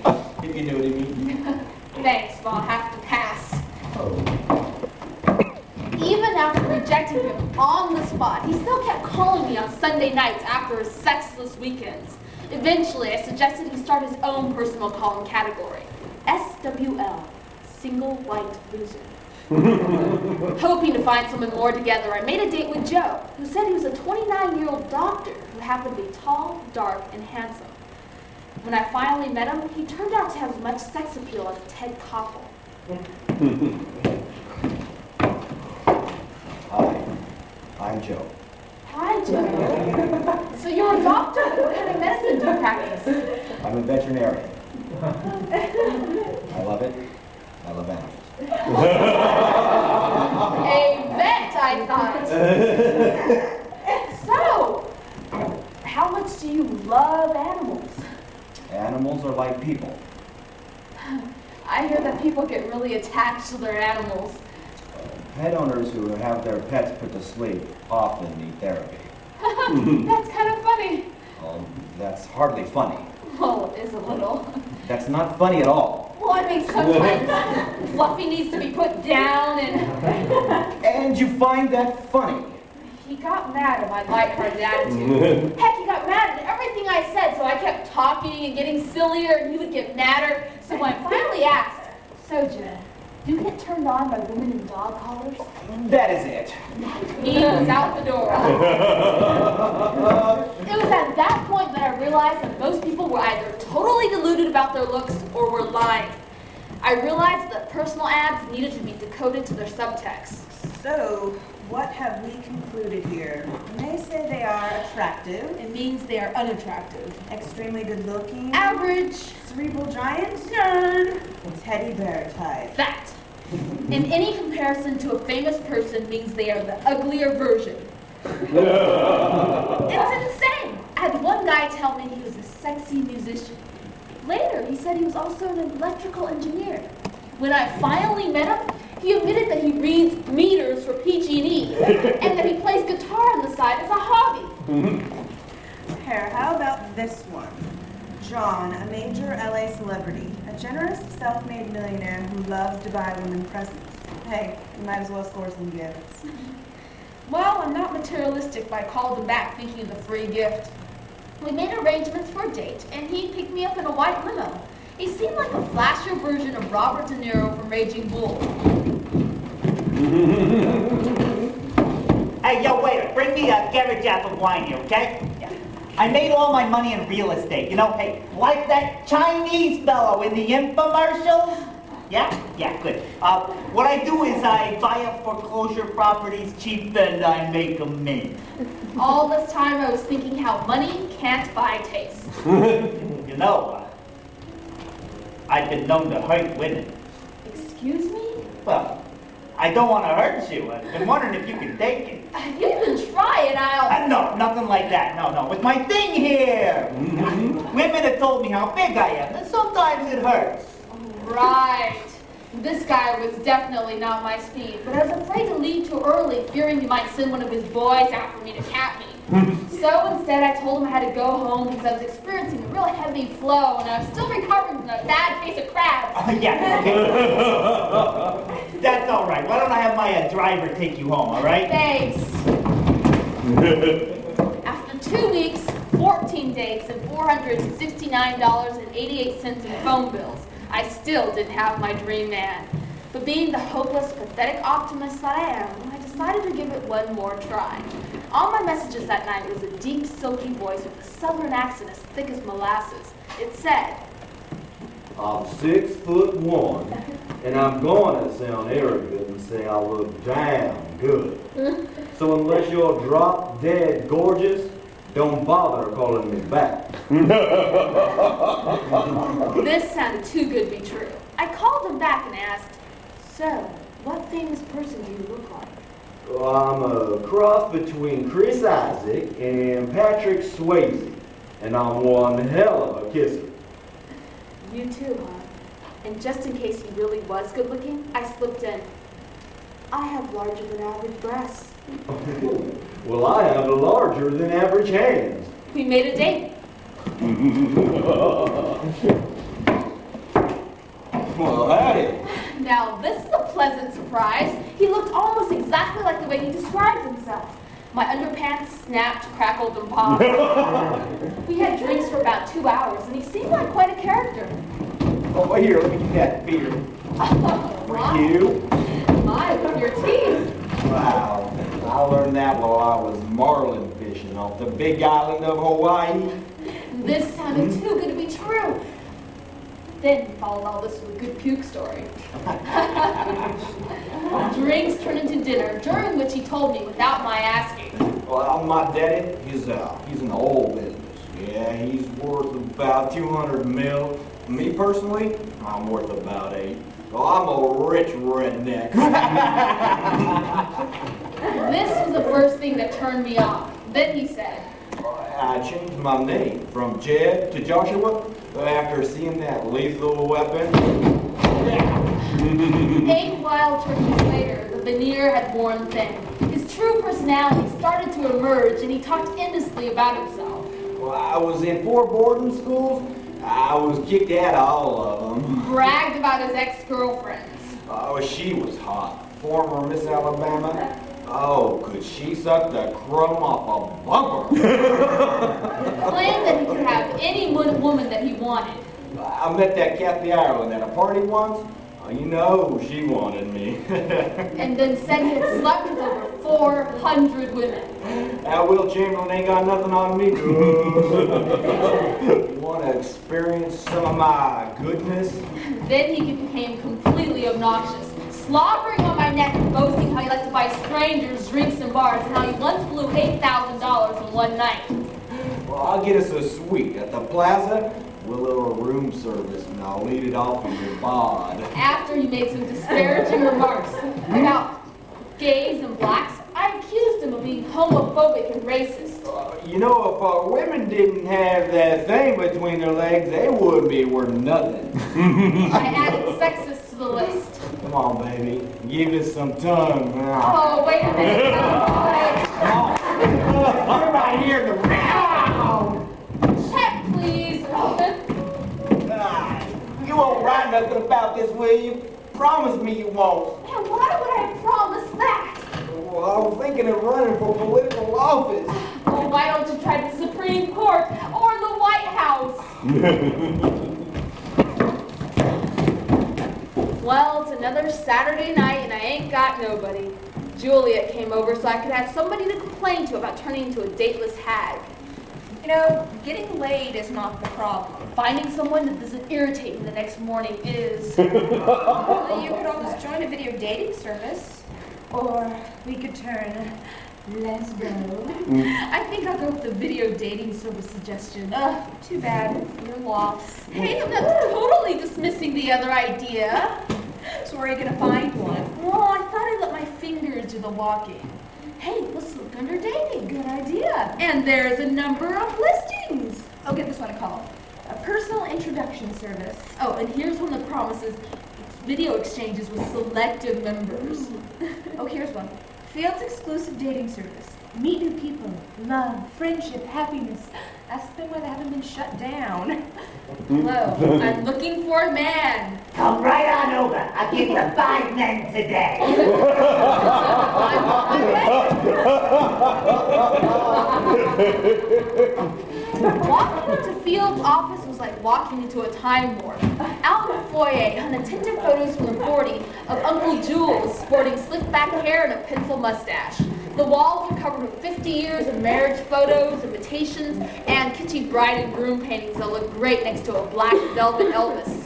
S6: if you know what I mean.
S1: Thanks, but I'll have to pass. Even after rejecting him on the spot, he still kept calling me on Sunday nights after his sexless weekends. Eventually, I suggested he start his own personal column category, SWL, Single White Loser. Hoping to find someone more together, I made a date with Joe, who said he was a 29-year-old doctor who happened to be tall, dark, and handsome. When I finally met him, he turned out to have as much sex appeal as Ted Koppel.
S6: Hi, I'm Joe.
S1: Hi, Joe. So you're a doctor? What kind of medicine do you practice?
S6: I'm a veterinarian. I love it. I love animals.
S1: A vet, I thought. So, how much do you love animals?
S6: Animals are like people.
S1: I hear that people get really attached to their animals.
S6: Pet owners who have their pets put to sleep often need therapy.
S1: That's kind of funny.
S6: That's hardly funny.
S1: Well, it is a little.
S6: That's not funny at all.
S1: Well, I mean, sometimes Fluffy needs to be put down and...
S6: And you find that funny?
S1: He got mad at my lighthearted attitude. Heck, he got mad at everything I said, so I kept talking and getting sillier, and he would get madder. So I finally asked, "So, Jen, do you get turned on by women in dog collars?"
S6: That is it.
S1: He was out the door. It was at that point that I realized that most people were either totally deluded about their looks or were lying. I realized that personal ads needed to be decoded to their subtext.
S4: So, what have we concluded here? When they say they are attractive,
S1: It means they are unattractive.
S4: extremely good looking,
S1: Average.
S4: cerebral giant,
S1: Nerd.
S4: teddy bear type.
S1: Fat. In any comparison to a famous person means they are the uglier version. It's insane. I had one guy tell me he was a sexy musician. Later, he said he was also an electrical engineer. When I finally met him, he admitted that he reads meters for PG&E and that he plays guitar on the side as a hobby.
S4: Here, how about this one? John, a major LA celebrity, a generous self-made millionaire who loves to buy women presents. Hey, you might as well score some gifts.
S1: Well, I'm not materialistic, but I called him back thinking of the free gift. We made arrangements for a date, and he picked me up in a white limo. He seemed like a flashier version of Robert De Niro from Raging Bull.
S10: Hey, yo, waiter, bring me a garage apple wine here, okay? Yeah. I made all my money in real estate, you know? Hey, like that Chinese fellow in the infomercials? Yeah? Yeah, good. What I do is I buy up foreclosure properties cheap and I make them mint.
S1: All this time I was thinking how money can't buy taste.
S10: You know, I've been known to hurt women.
S1: Excuse me?
S10: Well, I don't want to hurt you. I've been wondering if you can take it.
S1: You can try it, I'll...
S10: No, nothing like that. No. With my thing here. Women have told me how big I am, and sometimes it hurts.
S1: Right. This guy was definitely not my speed, but I was afraid to leave too early, fearing he might send one of his boys out for me to cap me. So instead, I told him I had to go home because I was experiencing a real heavy flow, and I was still recovering from a bad case of crabs.
S10: Yeah, okay. That's all right. Why don't I have my driver take you home, all right?
S1: Thanks. After 2 weeks, 14 dates, and $469.88 in phone bills, I still didn't have my dream man. But being the hopeless, pathetic optimist that I am, I decided to give it one more try. On my messages that night was a deep, silky voice with a southern accent as thick as molasses. It said,
S8: I'm 6'1", and I'm going to sound arrogant and say I look damn good. So unless you're drop dead gorgeous, don't bother calling me back.
S1: this sounded too good to be true. I called him back and asked, "So, what famous person do you look like?"
S8: Well, I'm a cross between Chris Isaac and Patrick Swayze, and I'm one hell of a kisser.
S1: You too, huh? And just in case he really was good looking, I slipped in. I have larger than average breasts.
S8: Well, I have larger than average hands.
S1: We made a date.
S8: Well, howdy.
S1: Now, this is a pleasant surprise. He looked almost exactly like the way he describes himself. My underpants snapped, crackled, and popped. We had drinks for about 2 hours, and he seemed like quite a character.
S6: Oh, here, let me get that beer.
S1: What?
S6: For you.
S1: my, with your teeth.
S11: Wow, I learned that while I was marlin fishing off the big island of Hawaii.
S1: This sounded too good to be true. Then he followed all this with a good puke story. Drinks turned into dinner, during which he told me without my asking.
S11: Well, my daddy, he's an old business. Yeah, he's worth about 200 mil. Me personally, I'm worth about 8. So I'm a rich redneck.
S1: This was the first thing that turned me off. Then he said,
S11: I changed my name from Jed to Joshua after seeing that lethal weapon.
S1: 8 wild turkeys later, the veneer had worn thin. His true personality started to emerge, and he talked endlessly about himself.
S11: Well, I was in 4 boarding schools. I was kicked out of all of them.
S1: Bragged about his ex-girlfriends.
S11: Oh, she was hot. Former Miss Alabama. Oh, could she suck the crumb off a bumper?
S1: Claimed that he could have any woman that he wanted.
S11: I met that Kathy Ireland at a party once. You know she wanted me.
S1: And then said he had slept with over 400 women.
S11: That Will Chamberlain ain't got nothing on me. You want to experience some of my goodness?
S1: Then he became completely obnoxious, slobbering on my neck and boasting how he liked to buy strangers drinks in bars and how he once blew $8,000 in one night.
S11: Well, I'll get us a suite at the plaza. We'll little room service, and I'll lead it off in your bod.
S1: After he made some disparaging remarks about gays and blacks, I accused him of being homophobic and racist.
S11: You know, if women didn't have that thing between their legs, they wouldn't be worth nothing.
S1: I added sexist to the list.
S11: Come on, baby. Give us some tongue.
S1: Oh, wait a minute.
S11: Everybody here in the round.
S1: Check, please.
S11: You won't write nothing about this, will you? Promise me you won't.
S1: Man, why would I promise that?
S11: Well, I was thinking of running for political office.
S1: Oh, why don't you try the Supreme Court or the White House? Well, it's another Saturday night and I ain't got nobody. Juliet came over so I could have somebody to complain to about turning into a dateless hag.
S5: You know, getting laid is not the problem.
S1: Finding someone that doesn't irritate me the next morning is.
S5: Well, you could always join a video dating service. Or we could turn lesbo.
S1: I think I'll go with the video dating service suggestion.
S5: Too bad. You're lost.
S1: Hey, I'm not totally dismissing the other idea.
S5: So where are you going to find one?
S1: Well, I thought I'd let my fingers do the walking. Hey, let's look under dating.
S5: Good idea.
S1: And there's a number of listings.
S5: I'll give this one a call. A personal introduction service.
S1: Oh, and here's one that promises video exchanges with selective members.
S5: Oh, here's one. Fields exclusive dating service. Meet new people. Love, friendship, happiness. Ask them why they haven't been shut down.
S1: Hello, I'm looking for a man.
S10: Come right on over. I'll give you 5 men today.
S1: Walking into Field's office was like walking into a time warp. Out in the foyer hung attentive photos from the 40s of Uncle Jules sporting slick back hair and a pencil mustache. The walls were covered with 50 years of marriage photos, invitations, and kitschy bride and groom paintings that looked great next to a black velvet Elvis.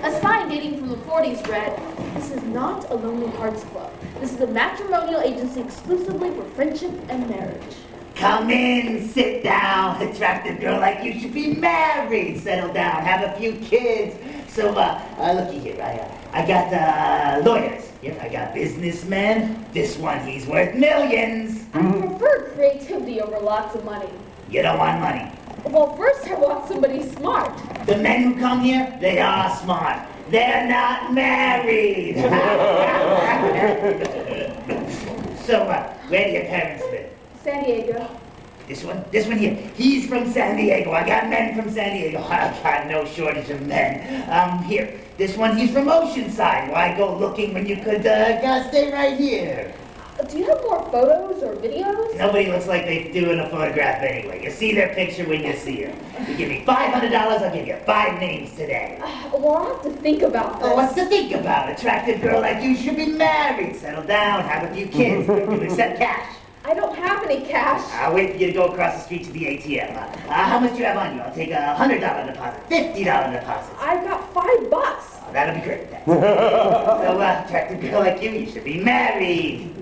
S1: A sign dating from the 40s read, "This is not a Lonely Hearts Club. This is a matrimonial agency exclusively for friendship and marriage."
S10: Come in, sit down. Attractive girl like you should be married. Settle down, have a few kids. So, looky here. I got lawyers. Yep, I got businessmen. This one, he's worth millions.
S1: I prefer creativity over lots of money.
S10: You don't want money.
S1: Well, first I want somebody smart.
S10: The men who come here, they are smart. They're not married. So, where do your parents live?
S1: San Diego.
S10: This one here, he's from San Diego. I got men from San Diego. I got no shortage of men. Here, this one, he's from Oceanside. Why go looking when you could stay right here?
S1: Do you have more photos or videos?
S10: Nobody looks like they're doing a photograph anyway. You see their picture when you see her. You give me $500, I'll give you 5 names today.
S1: Well, I'll have to think about this.
S10: Oh, what's to think about? Attractive girl like you should be married, settle down, have a few kids. You accept cash.
S1: I don't have any cash.
S10: I'll wait for you to go across the street to the ATM. How much do you have on you? I'll take a $100 deposit, $50 deposit.
S1: I've got $5.
S10: Oh, that'll be great. So, attractive girl like you should be married.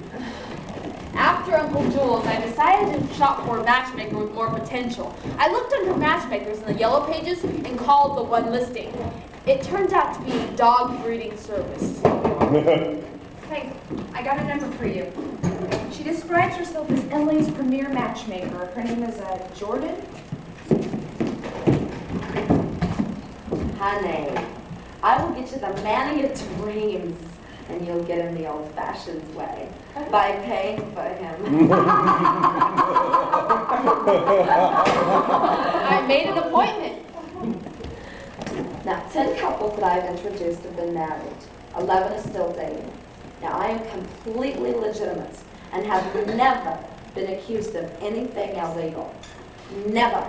S1: After Uncle Jules, I decided to shop for a matchmaker with more potential. I looked under matchmakers in the yellow pages and called the one listing. It turned out to be a dog breeding service.
S5: Hey, I got a number for you. She describes herself as LA's premier matchmaker. Her name is Jordan.
S3: Honey, I will get you the man of your dreams, and you'll get him the old-fashioned way, by paying for him.
S1: I made an appointment.
S3: Now, 10 couples that I've introduced have been married. 11 are still dating. Now, I am completely legitimate and have never been accused of anything illegal. Never.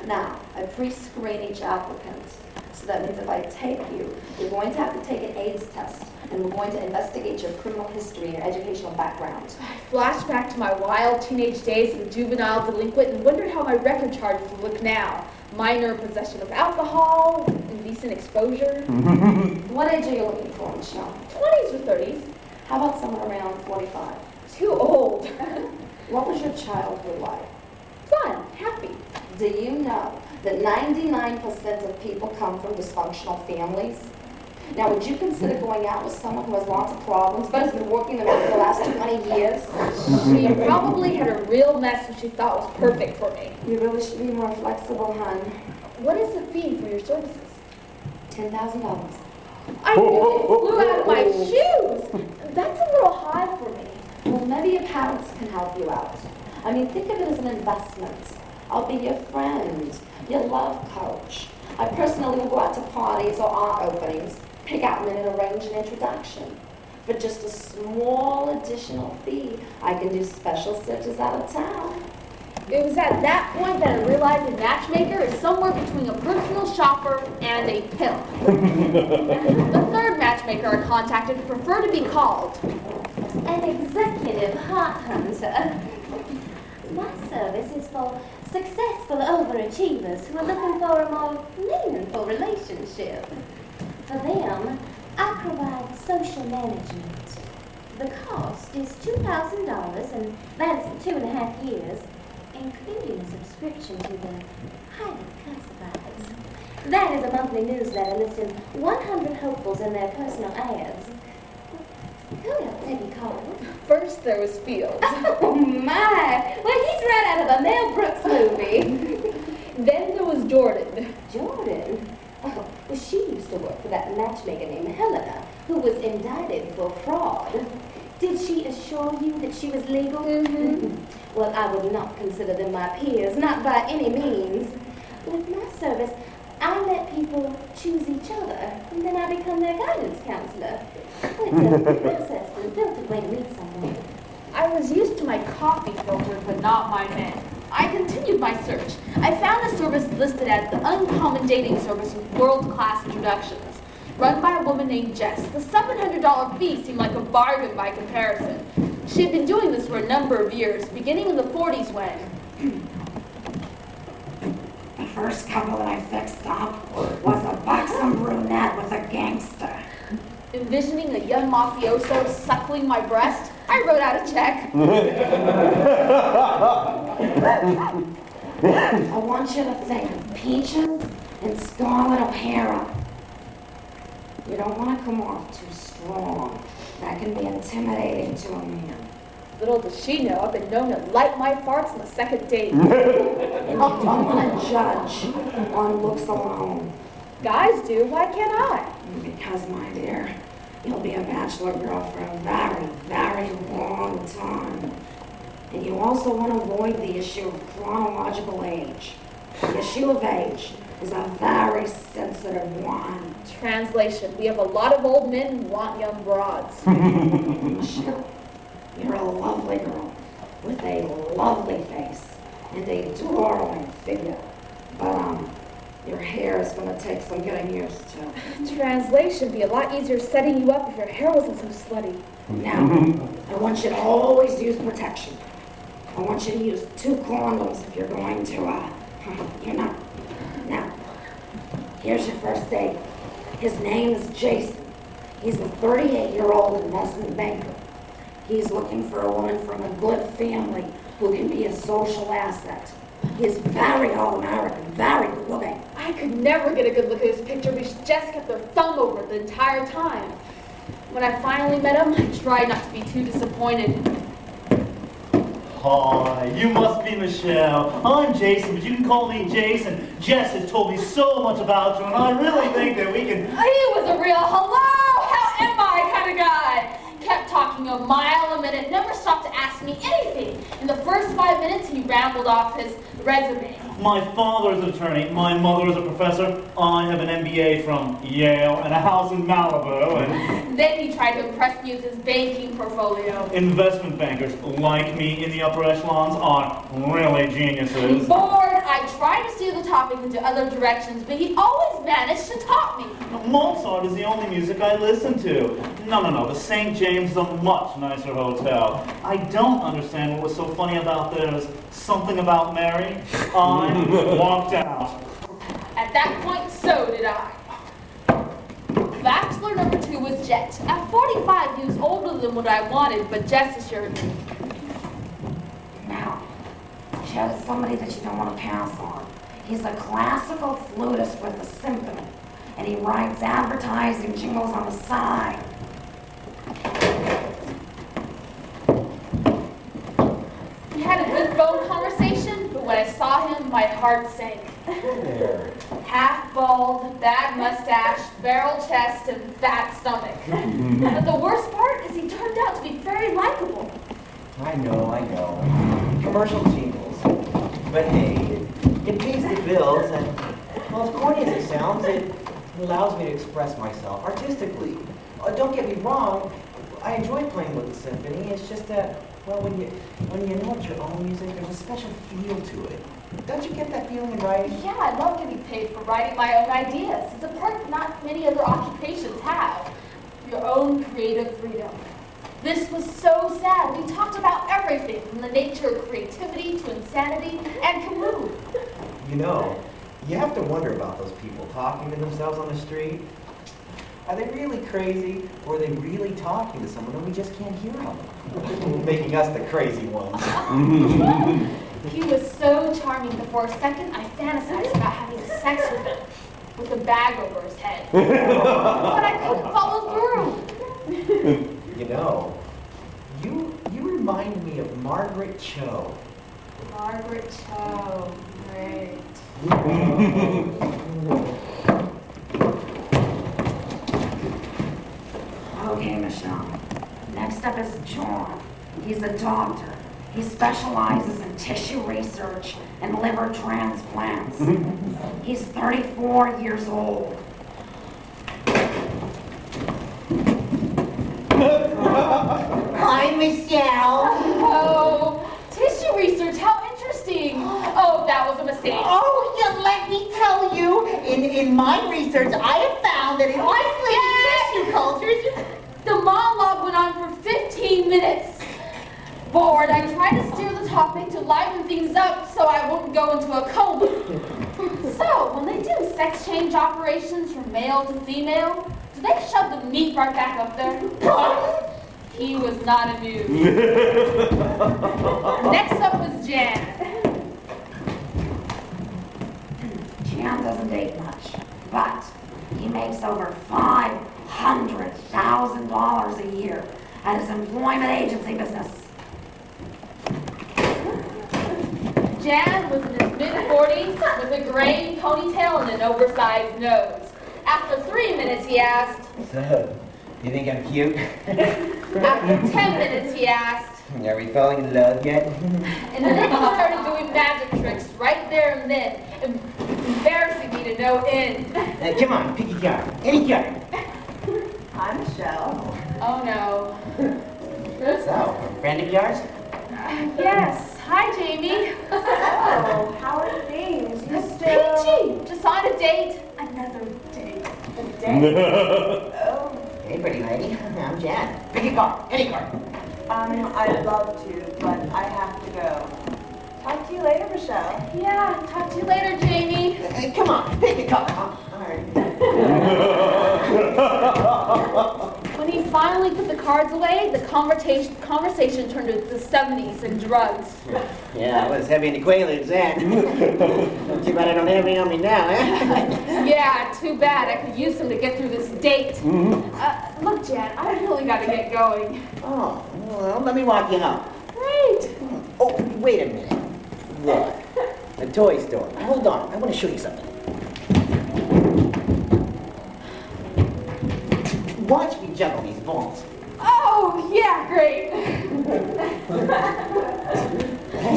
S3: Now, I pre-screen each applicant. So that means if I take you, you're going to have to take an AIDS test, and we're going to investigate your criminal history and your educational background.
S1: I flashed back to my wild teenage days as a juvenile delinquent and wondered how my record charges would look now. Minor possession of alcohol, indecent exposure.
S3: What age are you looking for, Michelle?
S1: 20s or 30s.
S3: How about someone around 45?
S1: Too old.
S3: What was your childhood like?
S1: Fun, happy.
S3: Do you know that 99% of people come from dysfunctional families? Now, would you consider going out with someone who has lots of problems but has been working them out for the last 20 years?
S1: She probably had a real mess which she thought was perfect for me.
S3: You really should be more flexible, hon.
S1: What is the fee for your services?
S3: $10,000.
S1: I nearly flew out of my shoes. That's a little high for me.
S3: Well, maybe your parents can help you out. I mean, think of it as an investment. I'll be your friend, your love coach. I personally will go out to parties or art openings, pick out men and arrange an introduction. For just a small additional fee, I can do special searches out of town.
S1: It was at that point that I realized a matchmaker is somewhere between a personal shopper and a pimp. The third matchmaker I contacted preferred to be called
S2: An executive heart hunter. My service is for successful overachievers who are looking for a more meaningful relationship. For them, I provide social management. The cost is $2,000, and that's for 2.5 years, including a subscription to the highly classifieds. That is a monthly newsletter listing 100 hopefuls in their personal ads. Who else have you called?
S1: First there was Fields.
S2: Oh my! Well, he's right out of a Mel Brooks movie.
S1: Then there was Jordan.
S2: Jordan? Oh, well, she used to work for that matchmaker named Helena, who was indicted for fraud. Did she assure you that she was legal?
S1: Mm-hmm.
S2: Well, I would not consider them my peers, not by any means. With my service, I let people choose each other, and then I become their guidance counselor. Well, it's a process and filtered way to meet someone.
S1: I was used to my coffee filter, but not my men. I continued my search. I found a service listed as the uncommon dating service with world-class introductions, run by a woman named Jess. The $700 fee seemed like a bargain by comparison. She had been doing this for a number of years, beginning in the 40s when...
S12: The first couple that I fixed up was a buxom brunette with a gangster.
S1: Envisioning a young mafioso suckling my breast, I wrote out a check.
S12: I want you to think of Peaches and Scarlett O'Hara. You don't want to come off too strong. That can be intimidating to a man.
S1: Little does she know, I've been known to light my farts on the second date.
S12: And you don't want to judge on looks alone.
S1: Guys do, why can't I?
S12: Because, my dear, you'll be a bachelor girl for a very, very long time. And you also want to avoid the issue of chronological age. The issue of age. is a very sensitive one.
S1: Translation, we have a lot of old men who want young broads.
S12: Michelle, you're a lovely girl with a lovely face and a darling figure. But, your hair is going to take some getting used to.
S1: Translation, be a lot easier setting you up if your hair wasn't so slutty.
S12: Now, I want you to always use protection. I want you to use 2 condoms if you're going to, you're not. Now, here's your first date. His name is Jason. He's a 38-year-old investment banker. He's looking for a woman from a good family who can be a social asset. He's very all-American, very good looking.
S1: I could never get a good look at his picture because Jess kept her thumb over it the entire time. When I finally met him, I tried not to be too disappointed.
S7: Hi, you must be Michelle. I'm Jason, but you can call me Jason. Jess has told me so much about you, and I really think that we can...
S1: He was a real hello, how am I kind of guy. Kept talking a mile a minute, never stopped to ask me anything. In the first 5 minutes, he rambled off his resume.
S7: My father is an attorney, my mother is a professor, I have an MBA from Yale and a house in Malibu, and...
S1: Then he tried to impress me with his banking portfolio.
S7: Investment bankers like me in the upper echelons are really geniuses.
S1: Bored, I tried to steer the topic into other directions, but he always managed to top me.
S7: Mozart is the only music I listen to. No, the St. James is a much nicer hotel. I don't understand what was so funny about theirs. Something about Mary. I walked out.
S1: At that point, so did I. Bachelor number 2 was Jet. At 45, he was older than what I wanted, but Jess assured me.
S12: Now, chose somebody that you don't want to pass on. He's a classical flutist with a symphony, and he writes advertising jingles on the side.
S1: We had a good phone conversation, but when I saw him, my heart sank.
S6: There.
S1: Half bald, bad mustache, barrel chest, and fat stomach. But the worst part is he turned out to be very likable.
S6: I know. Commercial jingles. But hey, it pays the bills, and well, as corny as it sounds, it allows me to express myself artistically. Don't get me wrong, I enjoy playing with the symphony. It's just that, well, when you know it's your own music, there's a special feel to it. Don't you get that feeling in writing?
S1: Yeah, I love getting paid for writing my own ideas. It's a perk not many other occupations have. Your own creative freedom. This was so sad. We talked about everything, from the nature of creativity to insanity and Camus.
S6: You know, you have to wonder about those people talking to themselves on the street. Are they really crazy, or are they really talking to someone and we just can't hear them? Making us the crazy ones.
S1: He was so charming that for a second I fantasized about having sex with him, with a bag over his head. But I couldn't follow through.
S6: You know, you remind me of Margaret Cho.
S1: Margaret Cho, great.
S12: Okay, Michelle. Next up is John. He's a doctor. He specializes in tissue research and liver transplants. He's 34 years old.
S10: Hi, Michelle.
S1: Oh, tissue research, how interesting. Oh, that was a mistake.
S10: Oh, yeah, let me tell you, in my research, I have found that in isolated tissue cultures,
S1: The monologue went on for 15 minutes. Bored, I tried to steer the topic to liven things up so I wouldn't go into a coma. So, when they do sex change operations from male to female, do they shove the meat right back up there? He was not amused. Next up was Jan.
S12: Jan doesn't date much, but he makes over $500,000 a year at his employment agency business.
S1: Jan was in his mid-40s with a gray ponytail and an oversized nose. After 3 minutes, he asked,
S6: So, you think I'm cute?
S1: After 10 minutes, he asked,
S6: Are we falling in love yet?
S1: And then he started doing magic tricks right there and then, embarrassing me to no end.
S6: Come on, pick a card. Any card.
S4: Hi, Michelle.
S1: Oh no.
S6: So, friend of yours?
S1: Yes. Hi, Jamie.
S4: Oh, how are things? You still...
S1: Peachy. Just on a date.
S4: Another date. A date? Oh.
S6: Hey, pretty lady. I'm Jan. Pick a card. Any card.
S4: I'd love to, but I have to go. Talk to you later, Michelle.
S1: Yeah, talk to you later, Jamie.
S6: Come on, pick a card. All right.
S1: When he finally put the cards away, the conversation turned to the 70s and drugs.
S6: Yeah, I was heavy into Quaaludes then. Too bad I don't have any on me now, eh?
S1: Yeah, too bad. I could use them to get through this date. Look, Jan, I really got to get going.
S6: Oh, well, let me walk you home.
S1: Great.
S6: Oh, wait a minute. Look, a toy store. Hold on, I want to show you something. Watch me juggle these balls.
S1: Oh, yeah, great.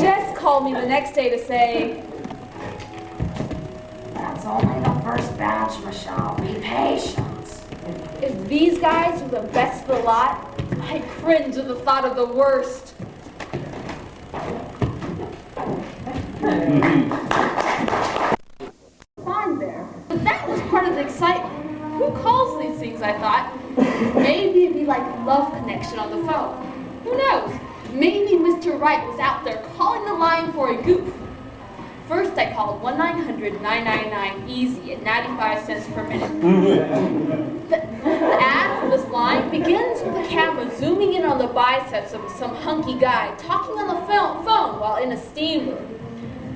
S1: Jess called me the next day to say,
S12: That's only the first batch, Michelle. Be patient.
S1: if these guys were the best of the lot, I cringe at the thought of the worst. Fine there. But that was part of the excitement. Who calls these things, I thought? Maybe it'd be like Love Connection on the phone. Who knows? Maybe Mr. Right was out there calling the line for a goof. First, I called 1-900-999-EASY at 95 cents per minute. The ad for this line begins with the camera zooming in on the biceps of some hunky guy talking on the phone while in a steam room.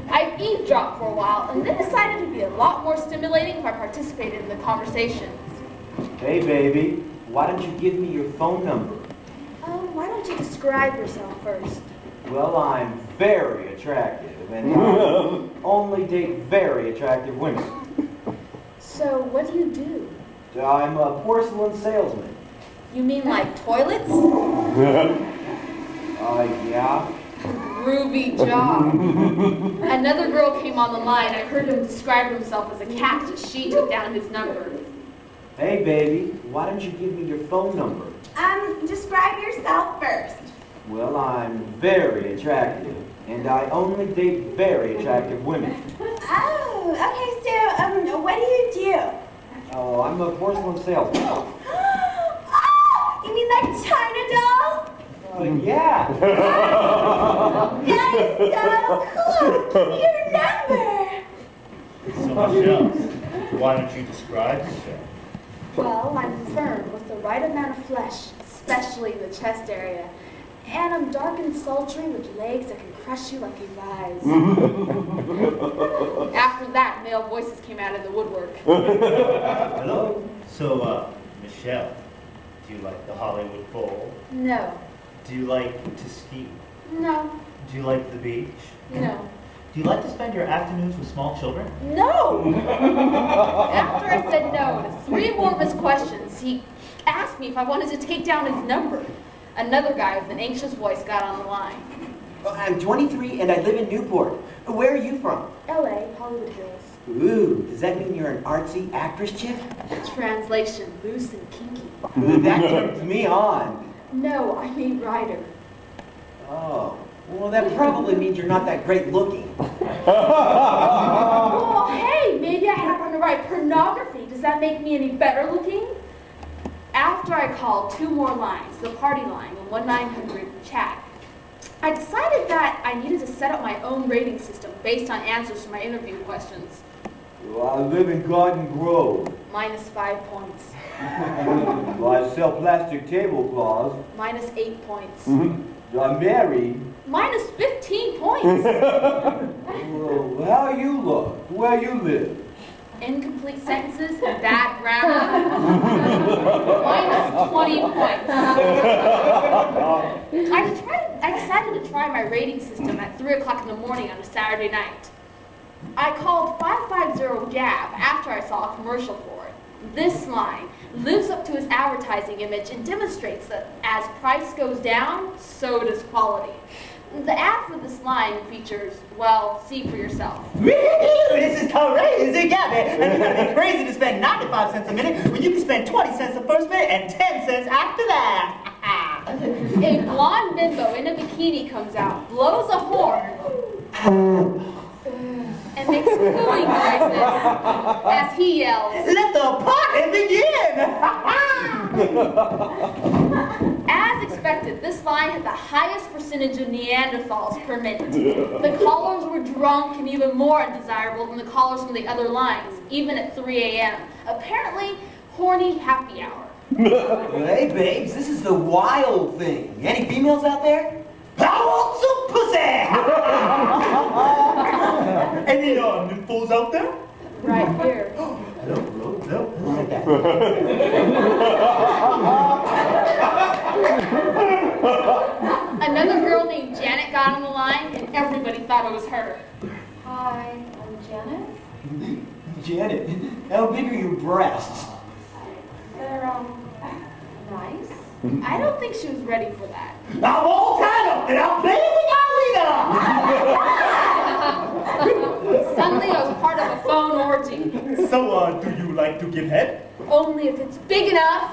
S1: I eavesdropped for a while and then decided it'd be a lot more stimulating if I participated in the conversation.
S8: Hey, baby, why don't you give me your phone number?
S1: Why don't you describe yourself first?
S8: Well, I'm very attractive, and I only date very attractive women.
S1: So, what do you do?
S8: I'm a porcelain salesman.
S1: You mean like toilets?
S8: Yeah.
S1: Groovy job. Another girl came on the line. I heard him describe himself as a cat as she took down his number.
S8: Hey, baby, why don't you give me your phone number?
S4: Describe yourself first.
S8: Well, I'm very attractive, and I only date very attractive women.
S4: Oh, okay, so, what do you do?
S8: Oh, I'm a porcelain salesman.
S4: Oh, you mean like China dolls?
S8: Yeah.
S4: That is so cool. Give me your number.
S7: So, Michelle, why don't you describe yourself?
S1: Well, I'm firm with the right amount of flesh, especially in the chest area. And I'm dark and sultry with legs that can crush you like a vise. After that, male voices came out of the woodwork.
S7: Hello. So, Michelle, do you like the Hollywood Bowl?
S1: No.
S7: Do you like to ski?
S1: No.
S7: Do you like the beach?
S1: No.
S7: Do you like to spend your afternoons with small children?
S1: No! After I said no to 3 more of his questions, he asked me if I wanted to take down his number. Another guy with an anxious voice got on the line.
S6: I'm 23 and I live in Newport. Where are you from?
S1: LA, Hollywood Hills.
S6: Ooh, does that mean you're an artsy actress chick?
S1: Translation, loose and kinky.
S6: That turns me on.
S1: No, I mean writer.
S6: Oh, well that probably means you're not that great looking.
S1: Well, hey, maybe I happen to write pornography. Does that make me any better looking? After I called 2 more lines, the party line and 1-900-CHAT, I decided that I needed to set up my own rating system based on answers to my interview questions.
S8: Well, I live in Garden Grove.
S1: -5 points.
S8: Well, I sell plastic tablecloths.
S1: -8 points.
S8: I'm married.
S1: -15 points.
S8: Well, how you look? Where you live?
S1: Incomplete sentences, bad grammar. -20 points. I decided to try my rating system at 3 o'clock in the morning on a Saturday night. I called 550-GAB after I saw a commercial for it. This line lives up to his advertising image and demonstrates that as price goes down, so does quality. The ad for this line features, well, see for yourself.
S10: This is crazy, Gabby. And you gotta be crazy to spend 95 cents a minute when you can spend 20 cents the first minute and 10 cents after that.
S1: A blonde bimbo in a bikini comes out, blows a horn, and makes cooing noises as he yells,
S10: "Let the party begin!"
S1: As expected, this line had the highest percentage of Neanderthals per minute. The callers were drunk and even more undesirable than the callers from the other lines, even at 3 a.m. Apparently, horny happy hour.
S6: Hey, babes, this is the wild thing. Any females out there?
S10: I want some pussy! Any nymphos out there?
S1: Right here.
S6: No.
S1: Another girl named Janet got on the line, and everybody thought it was her.
S2: Hi, I'm Janet.
S6: Janet, how big are your breasts?
S2: They're, nice.
S1: I don't think she was ready for that.
S10: I'm all tied up and I'm playing with
S1: Suddenly, I was part of a phone orgy.
S10: So, do you like to give head?
S1: Only if it's big enough.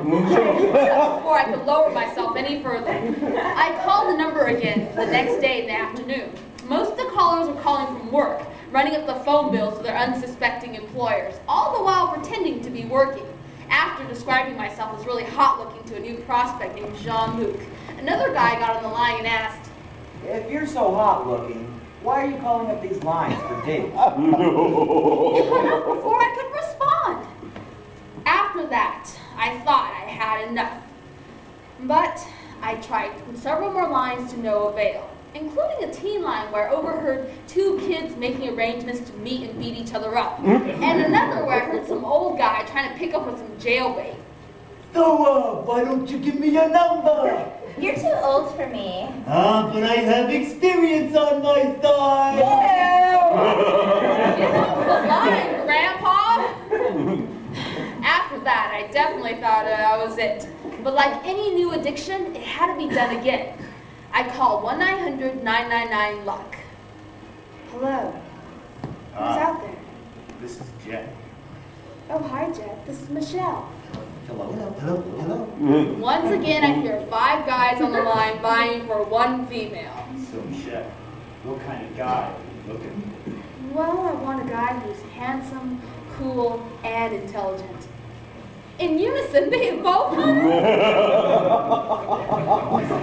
S1: Before I could lower myself any further. I called the number again the next day in the afternoon. Most of the callers were calling from work, running up the phone bills to their unsuspecting employers, all the while pretending to be working. After describing myself as really hot looking to a new prospect named Jean-Luc, another guy got on the line and asked,
S6: If you're so hot looking, why are you calling up these lines for dates?
S1: He hung up before I could respond. After that, I thought I had enough. But I tried several more lines to no avail, including a teen line where I overheard two kids making arrangements to meet and beat each other up, and another where I heard some old guy trying to pick up with some jailbait.
S10: So, why don't you give me your number?
S2: You're too old for me.
S10: But I have experience on my side.
S1: Get off the line, Grandpa! After that, I definitely thought I was it. But like any new addiction, it had to be done again. I called 1-900-999-LUCK. Hello. Who's out there?
S7: This is Jet.
S1: Oh, hi, Jet. This is Michelle.
S6: Hello.
S1: Once again, I hear 5 guys on the line vying for one female.
S7: So, Michelle, what kind of guy are you looking for?
S1: Well, I want a guy who's handsome, cool, and intelligent. In unison, they both hung.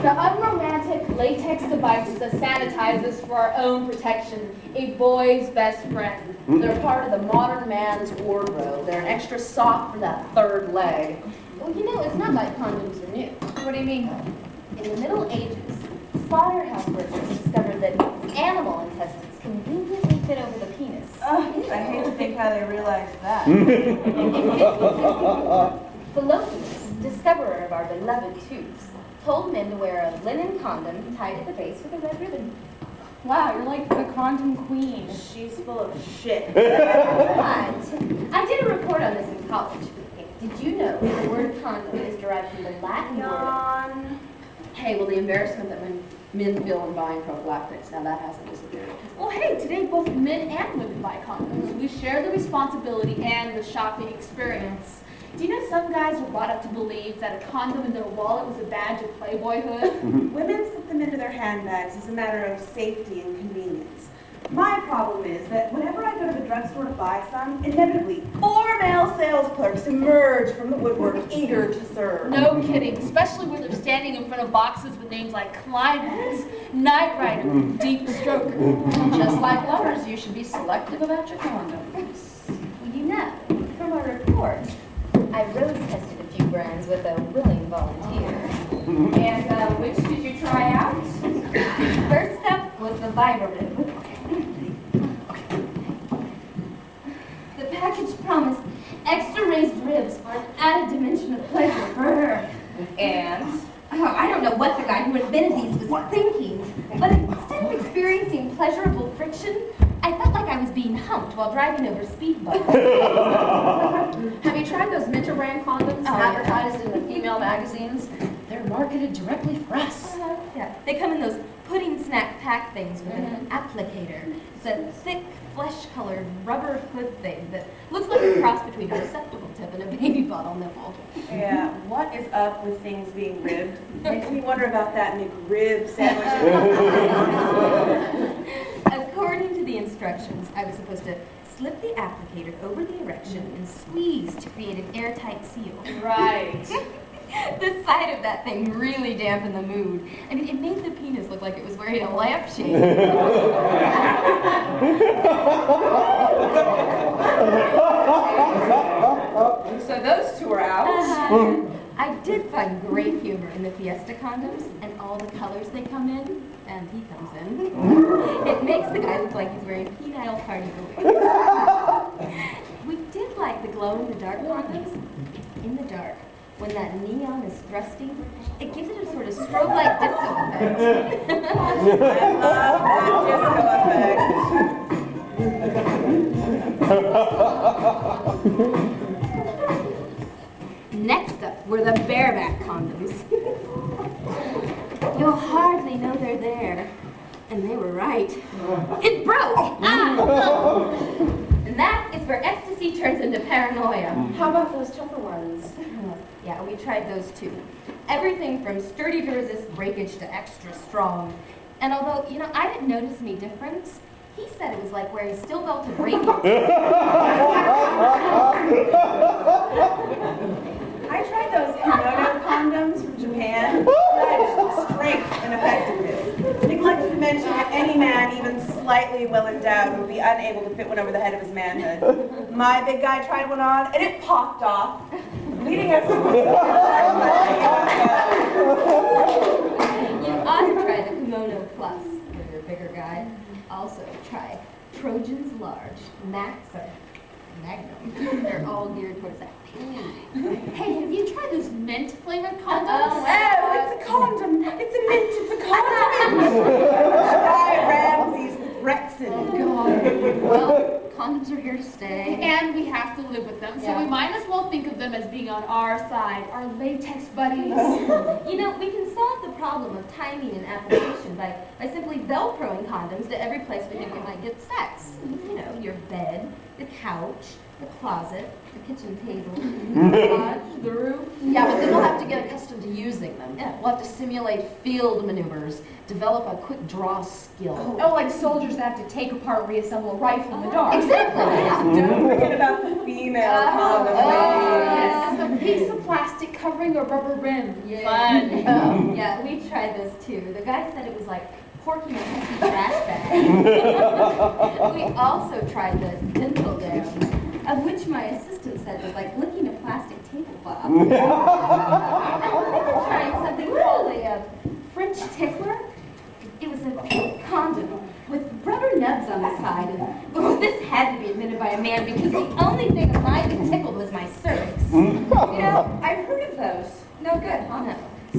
S1: The unromantic latex devices that sanitizes for our own protection, a boy's best friend.
S3: They're part of the modern man's wardrobe. They're an extra sock for that third leg.
S2: Well, you know, it's not like condoms are new.
S5: What do you mean?
S2: In the Middle Ages, slaughterhouse workers discovered that animal intestines conveniently fit over the penis.
S4: I hate to think how they realized that.
S2: Fallopius, discoverer of our beloved tubes, told men to wear a linen condom tied at the base with a red ribbon.
S5: Wow, you're like the condom queen.
S4: She's full of shit.
S2: But I did a report on this in college. Did you know that the word condom is derived from the Latin word?
S3: Hey, well, the embarrassment that men feel in buying prophylactics, now that hasn't disappeared.
S1: Well, hey, today both men and women buy condoms. We share the responsibility and the shopping experience. Do you know some guys were brought up to believe that a condom in their wallet was a badge of playboyhood?
S4: Women slip them into their handbags as a matter of safety and convenience. My problem is that whenever I go to the drugstore to buy some, inevitably 4 male sales clerks emerge from the woodwork eager to serve.
S1: No kidding, especially when they're standing in front of boxes with names like Climax, Night Rider, Deep Stroker.
S3: Just like lovers, you should be selective about your condoms.
S2: Well, you know, from our report, I road tested a few brands with a willing volunteer.
S5: And which did you try out?
S2: First up was the Vibrib. The package promised extra raised ribs for an added dimension of pleasure for her.
S5: And?
S2: Oh, I don't know what the guy who invented these was thinking, but instead of experiencing pleasurable friction, I felt like I was being humped. stomped while driving over speed bumps.
S3: Have you tried those Minter brand condoms advertised in the female magazines? They're marketed directly for us.
S2: Yeah, they come in those pudding snack pack things with an applicator. It's a thick, flesh-colored rubber hood thing that looks like a cross between a receptacle tip and a baby bottle nipple.
S4: Yeah, what is up with things being ribbed? Makes me wonder about that McRib sandwich.
S2: According to the instructions, I was supposed to slip the applicator over the erection and squeeze to create an airtight seal.
S1: Right.
S2: The sight of that thing really dampened the mood. I mean, it made the penis look like it was wearing a lampshade.
S4: So those two are out.
S2: I did find great humor in the Fiesta condoms and all the colors they come in, and he comes in. It makes the guy look like he's wearing penile party boots. We did like the glow-in-the-dark condoms. In the dark, when that neon is thrusting, it gives it a sort of strobe-like disco effect.
S4: I love that disco effect.
S2: Next up were the bareback condoms. You'll hardly know they're there. And they were right. It broke! Ah! And that is where ecstasy turns into paranoia.
S3: How about those tougher ones?
S2: Yeah, we tried those too. Everything from sturdy to resist breakage to extra strong. And although, I didn't notice any difference, he said it was like wearing steel-belted radios.
S4: I tried those kimono condoms from Japan. Strength and effectiveness. Neglected to mention that any man, even slightly well-endowed, would be unable to fit one over the head of his manhood. My big guy tried one on, and it popped off, leading us to...
S2: You ought to try the Kimono Plus for your bigger guy. Also, try Trojans Large, Max, or Magnum. They're all geared towards that pink.
S1: Hey, have you tried those mint flavored condoms?
S4: Oh, it's a condom. It's a mint. It's a condom. Try Ramses with Rexon.
S3: Well, condoms are here to stay.
S1: And we have to live with them, so we might as well think of them as being on our side, our latex buddies.
S2: We can solve the problem of timing and application by simply Velcroing condoms to every place we think we might get sex. Your bed, the couch, the closet, the kitchen table, the garage, the roof.
S3: Yeah, but then we'll have to get accustomed to using them. Yeah, we'll have to simulate field maneuvers, develop a quick draw skill.
S5: Oh, like soldiers that have to take apart and reassemble a rifle in the dark.
S3: Exactly.
S4: Don't forget about the female condom.
S1: Yes, a piece of plastic covering a rubber rim. Fun.
S2: Yeah, we tried this too. The guy said it was like porking a empty trash bag. We also tried the dental dams, of which my assistant said was like licking a plastic tablecloth. And then we tried something called a French tickler. It was a pink condom with rubber nubs on the side. And this had to be invented by a man because the only thing alive that tickled was my cervix. I've heard of those. No good, huh? No.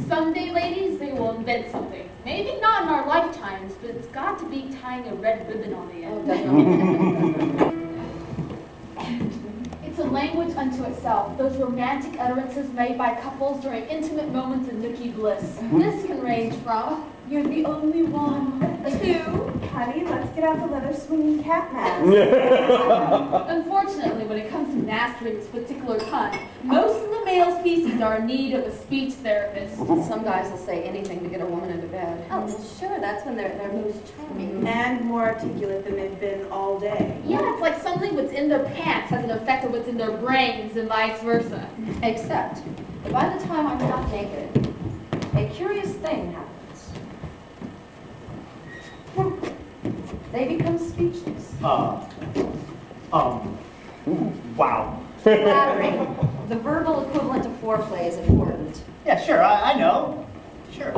S1: Someday, ladies, they will invent something. Maybe not in our lifetimes, but it's got to be tying a red ribbon on the end. It's a language unto itself, those romantic utterances made by couples during intimate moments of nookie bliss. This can range from, "You're the only one," to,
S4: "Honey, let's get out the leather swinging cat mask."
S1: Unfortunately, when it comes to mastering this particular pun, most of the male species are in need of a speech therapist.
S3: Some guys will say anything to get a woman into bed.
S2: Oh, well, sure, that's when they're most charming.
S4: And more articulate than they've been all day.
S1: Yeah, it's like something what's in their pants has an effect on what's in their brains and vice versa.
S3: Except that by the time I'm half naked, a curious thing happens. They become speechless.
S10: Wow.
S3: Flattering. The verbal equivalent of foreplay is important.
S10: Yeah, sure, I know. Sure.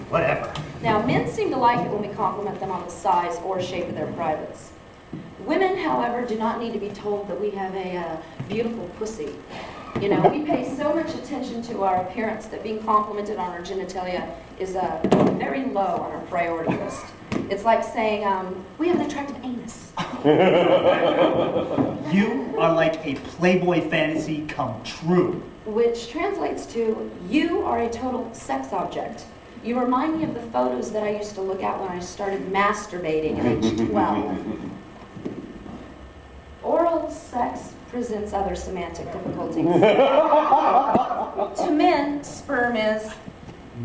S10: Whatever.
S3: Now, men seem to like it when we compliment them on the size or shape of their privates. Women, however, do not need to be told that we have a beautiful pussy. We pay so much attention to our appearance that being complimented on our genitalia is very low on our priority list. It's like saying, we have an attractive anus.
S10: You are like a Playboy fantasy come true.
S3: Which translates to, you are a total sex object. You remind me of the photos that I used to look at when I started masturbating at age 12. Oral sex presents other semantic difficulties. To men, sperm is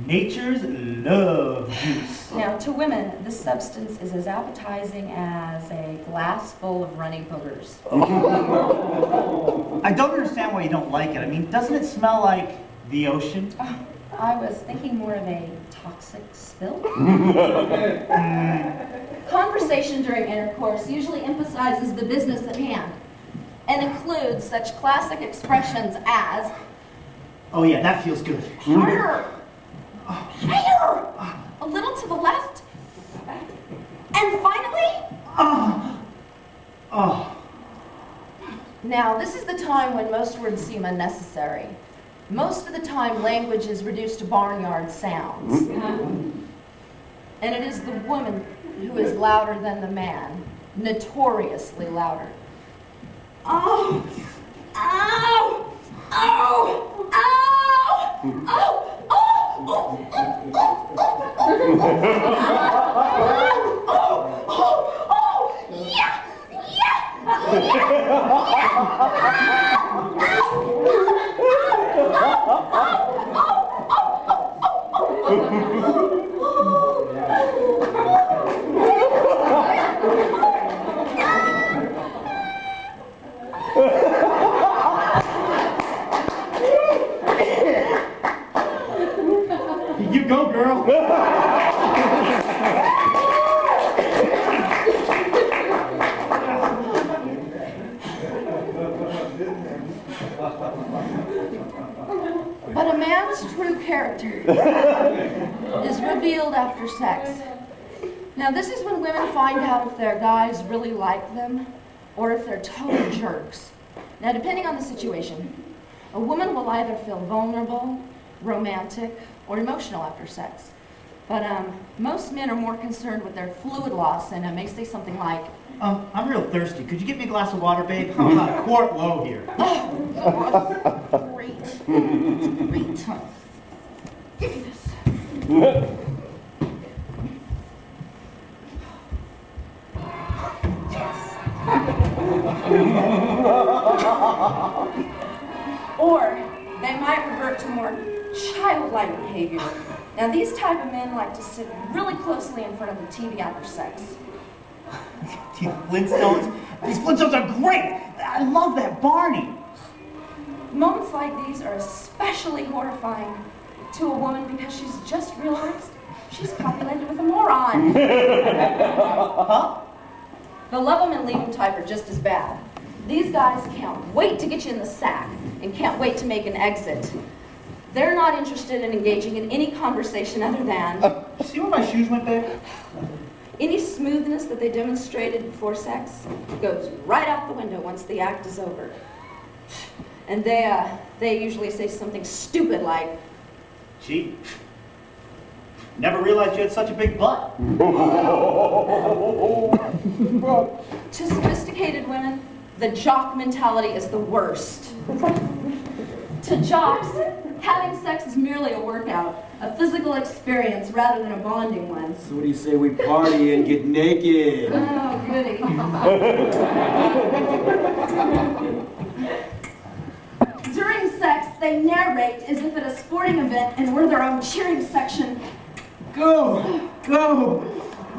S10: nature's love juice.
S3: Now, to women, this substance is as appetizing as a glass full of runny boogers.
S10: I don't understand why you don't like it. I mean, doesn't it smell like the ocean?
S3: I was thinking more of a toxic spill. Conversation during intercourse usually emphasizes the business at hand and includes such classic expressions as,
S10: oh yeah, that feels good.
S3: harder, higher, a little to the left, and finally, Now, this is the time when most words seem unnecessary. Most of the time, language is reduced to barnyard sounds. And it is the woman who is louder than the man, notoriously louder. Oh, ow, ow, ow, oh, yeah,
S10: You go, girl.
S3: But a man's true character is revealed after sex. Now, this is when women find out if their guys really like them or if they're total jerks. Now, depending on the situation, a woman will either feel vulnerable, romantic, or emotional after sex. But most men are more concerned with their fluid loss and may say something like,
S10: I'm real thirsty. Could you get me a glass of water, babe? I'm about a quart low here.
S3: oh, great. It's great. Give me this. Or they might revert to more childlike behavior. Now, these type of men like to sit really closely in front of the TV after sex.
S10: These Flintstones? These Flintstones are great! I love that Barney!
S3: Moments like these are especially horrifying to a woman because she's just realized she's copulated with a moron.
S10: Huh?
S3: The love 'em and leave 'em type are just as bad. These guys can't wait to get you in the sack and can't wait to make an exit. They're not interested in engaging in any conversation other than...
S10: See where my shoes went, babe?
S3: Any smoothness that they demonstrated before sex goes right out the window once the act is over. And they usually say something stupid like,
S10: Gee, never realized you had such a big butt.
S3: to sophisticated women, the jock mentality is the worst. To jocks, having sex is merely a workout, a physical experience rather than a bonding one.
S9: So what do you say we party and get naked?
S3: Oh, goody. During sex, they narrate as if at a sporting event and we're their own cheering section.
S11: Go! Go!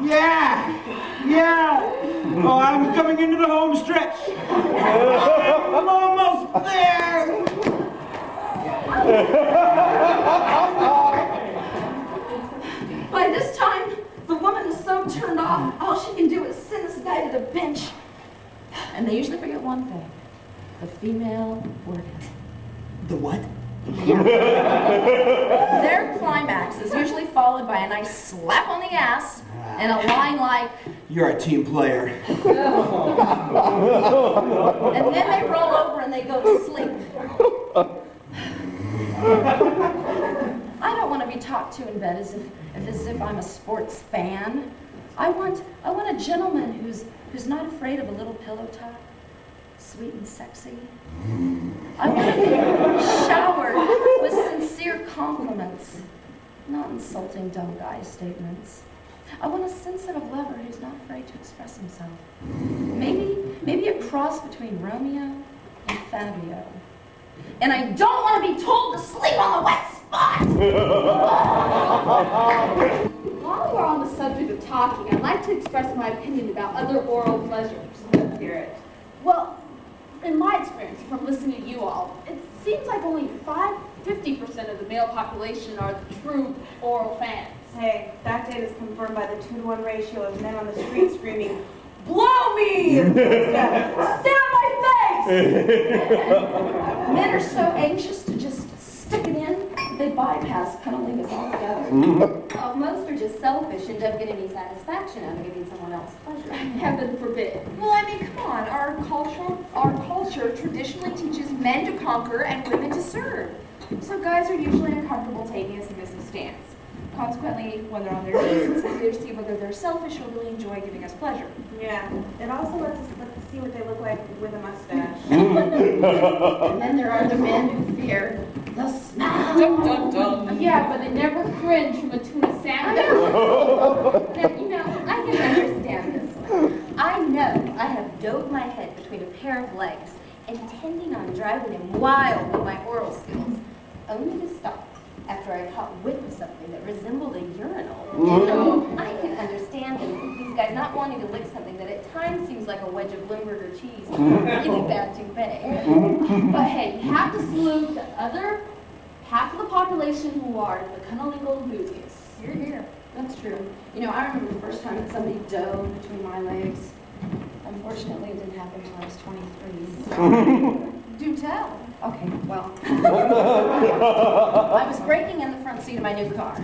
S11: Yeah! Yeah! Oh, I'm coming into the home stretch! I'm almost there!
S3: By this time, the woman is so turned off, all she can do is send this guy to the bench. And they usually forget one thing, the female orgasm.
S10: The what?
S3: Their climax is usually followed by a nice slap on the ass and a line like,
S11: You're a team player.
S3: and then they roll over and they go to sleep. I don't want to be talked to in bed as if I'm a sports fan. I want a gentleman who's not afraid of a little pillow talk, sweet and sexy. I want to be showered with sincere compliments, not insulting dumb guy statements. I want a sensitive lover who's not afraid to express himself. Maybe a cross between Romeo and Fabio. And I don't want to be told to sleep on the wet spot!
S1: While we're on the subject of talking, I'd like to express my opinion about other oral pleasures.
S4: Let's hear it.
S1: Well, in my experience, from listening to you all, it seems like only 50% of the male population are the true oral fans.
S4: Hey, that data is confirmed by the 2-to-1 ratio of men on the street screaming, "Blow me!" Stare at my face!
S3: Men are so anxious to just stick it in, they bypass cunnilingus altogether.
S2: Well, most are just selfish and don't get any satisfaction out of giving someone else pleasure.
S1: Heaven forbid.
S5: Well, I mean, come on. Our culture traditionally teaches men to conquer and women to serve. So guys are usually in a comfortable, taking a submissive stance. Consequently, when they're on their knees, it's easier to see whether they're selfish or really enjoy giving us pleasure.
S4: Yeah, it also lets us see what they look like with a mustache.
S2: And then there are the men who fear the smell.
S1: Dun, dun, dun. Yeah, but they never cringe from a tuna sandwich.
S2: Now, you know, I can understand this one. I know I have dove my head between a pair of legs, intending on driving him wild with my oral skills, only to stop after I caught wind of something that resembled a urinal. You know, I can understand these guys not wanting to lick something that at times seems like a wedge of Limburger cheese with a really bad toupee.
S1: But hey, you have to salute the other half of the population who are the cunnilingus enthusiasts.
S3: You're here. That's true. You know, I remember the first time that somebody dove between my legs. Unfortunately, it didn't happen until I was 23.
S5: Do tell.
S3: Okay, well, I was breaking in the front seat of my new car,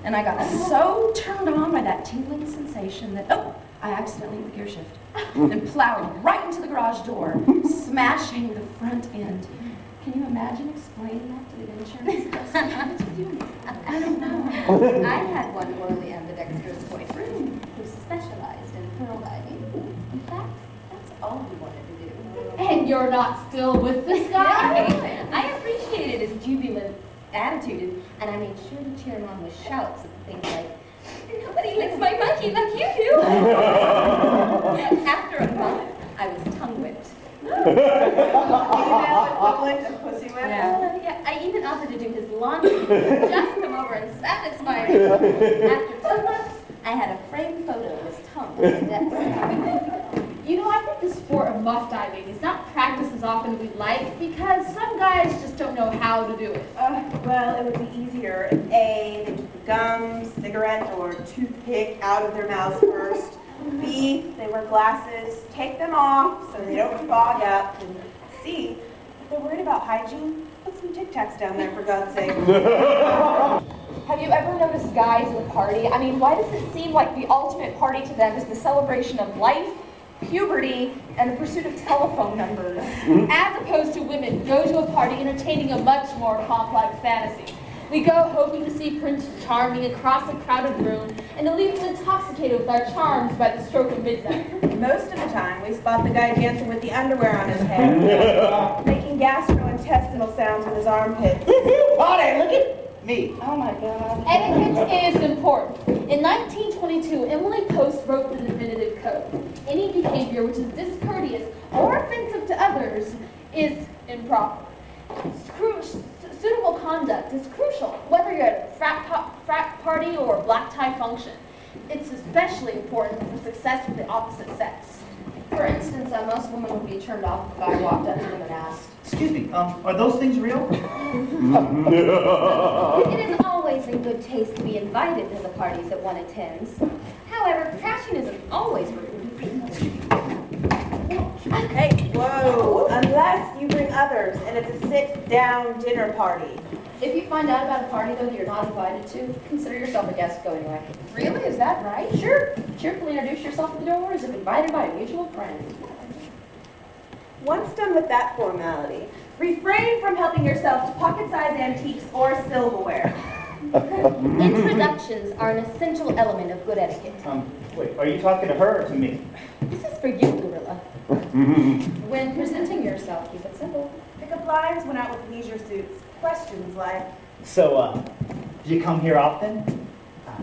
S3: and I got so turned on by that tingling sensation that, I accidentally hit the gear shift and plowed right into the garage door, smashing the front end. Can you imagine explaining that to the insurance customer? What's with you?
S2: I don't know. I had one morally ambidextrous boyfriend who specialized in pearl diving. In fact, that's all he wanted to do.
S1: And you're not still with this guy?
S2: I appreciated his jubilant attitude, and I made sure to cheer him on with shouts of things like, "Nobody licks my monkey like you do!" After a month, I was tongue whipped.
S4: Female equivalent of pussy whip.
S2: Yeah, I even offered to do his laundry. Just come over and satisfy me. After 2 months, I had a framed photo of his tongue on the desk.
S1: You know, I think the sport of muff diving is not practiced as often as we'd like because some guys just don't know how to do it.
S4: Well, it would be easier if A, they took the gum, cigarette, or toothpick out of their mouths first. B, they wear glasses, take them off so they don't fog up. And C, if they're worried about hygiene, put some Tic Tacs down there for God's sake.
S5: Have you ever noticed guys at a party? I mean, why does it seem like the ultimate party to them is the celebration of life, puberty, and the pursuit of telephone numbers?
S1: As opposed to women who go to a party entertaining a much more complex fantasy. We go hoping to see Prince Charming across a crowded room and to leave us intoxicated with our charms by the stroke of midnight.
S4: Most of the time, we spot the guy dancing with the underwear on his head, making gastrointestinal sounds with his armpits.
S10: Party, look at me.
S3: Oh my God.
S1: Etiquette is important. In 1922, Emily Post wrote the definitive code. Any behavior which is discourteous or offensive to others is improper. Suitable conduct is crucial, whether you're at a frat party or a black tie function. It's especially important for success with the opposite sex.
S3: For instance, most women would be turned off if a guy walked up to them and asked,
S10: Excuse me, are those things real?
S2: It is always in good taste to be invited to the parties that one attends. However, crashing isn't always rude.
S4: Hey, whoa, unless you bring others and it's a sit-down dinner party.
S3: if you find out about a party, though, that you're not invited to, consider yourself a guest. Go anyway. Really? Is that right? Sure. Cheerfully introduce yourself at the door as if invited by a mutual friend.
S4: Once done with that formality, refrain from helping yourself to pocket-sized antiques or silverware.
S2: Introductions are an essential element of good etiquette.
S10: Wait, are you talking to her or to me?
S2: This is for you, Gorilla.
S3: When presenting yourself, keep it simple.
S4: Pickup lines went out with leisure suits. Questions like,
S10: So, do you come here often?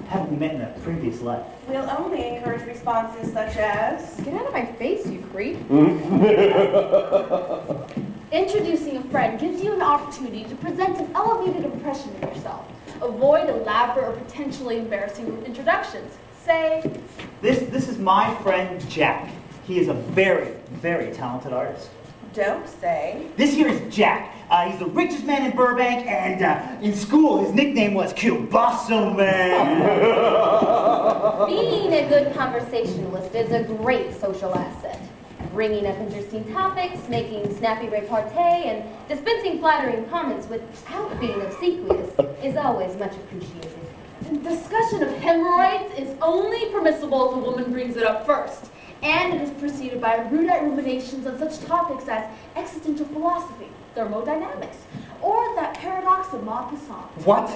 S10: Haven't we met in a previous life?
S4: we'll only encourage responses such as,
S5: Get out of my face, you creep.
S1: Introducing a friend gives you an opportunity to present an elevated impression of yourself. Avoid elaborate or potentially embarrassing introductions. Say,
S10: This is my friend Jack. He is a very, very talented artist.
S4: don't say,
S10: This here is Jack. He's the richest man in Burbank, and in school his nickname was Kielbasa Man.
S2: Being a good conversationalist is a great social asset. Bringing up interesting topics, making snappy repartee, and dispensing flattering comments without being obsequious is always much appreciated.
S1: discussion of hemorrhoids is only permissible if a woman brings it up first, and it is preceded by erudite ruminations on such topics as existential philosophy, thermodynamics, or that paradox of Maupassant.
S10: What?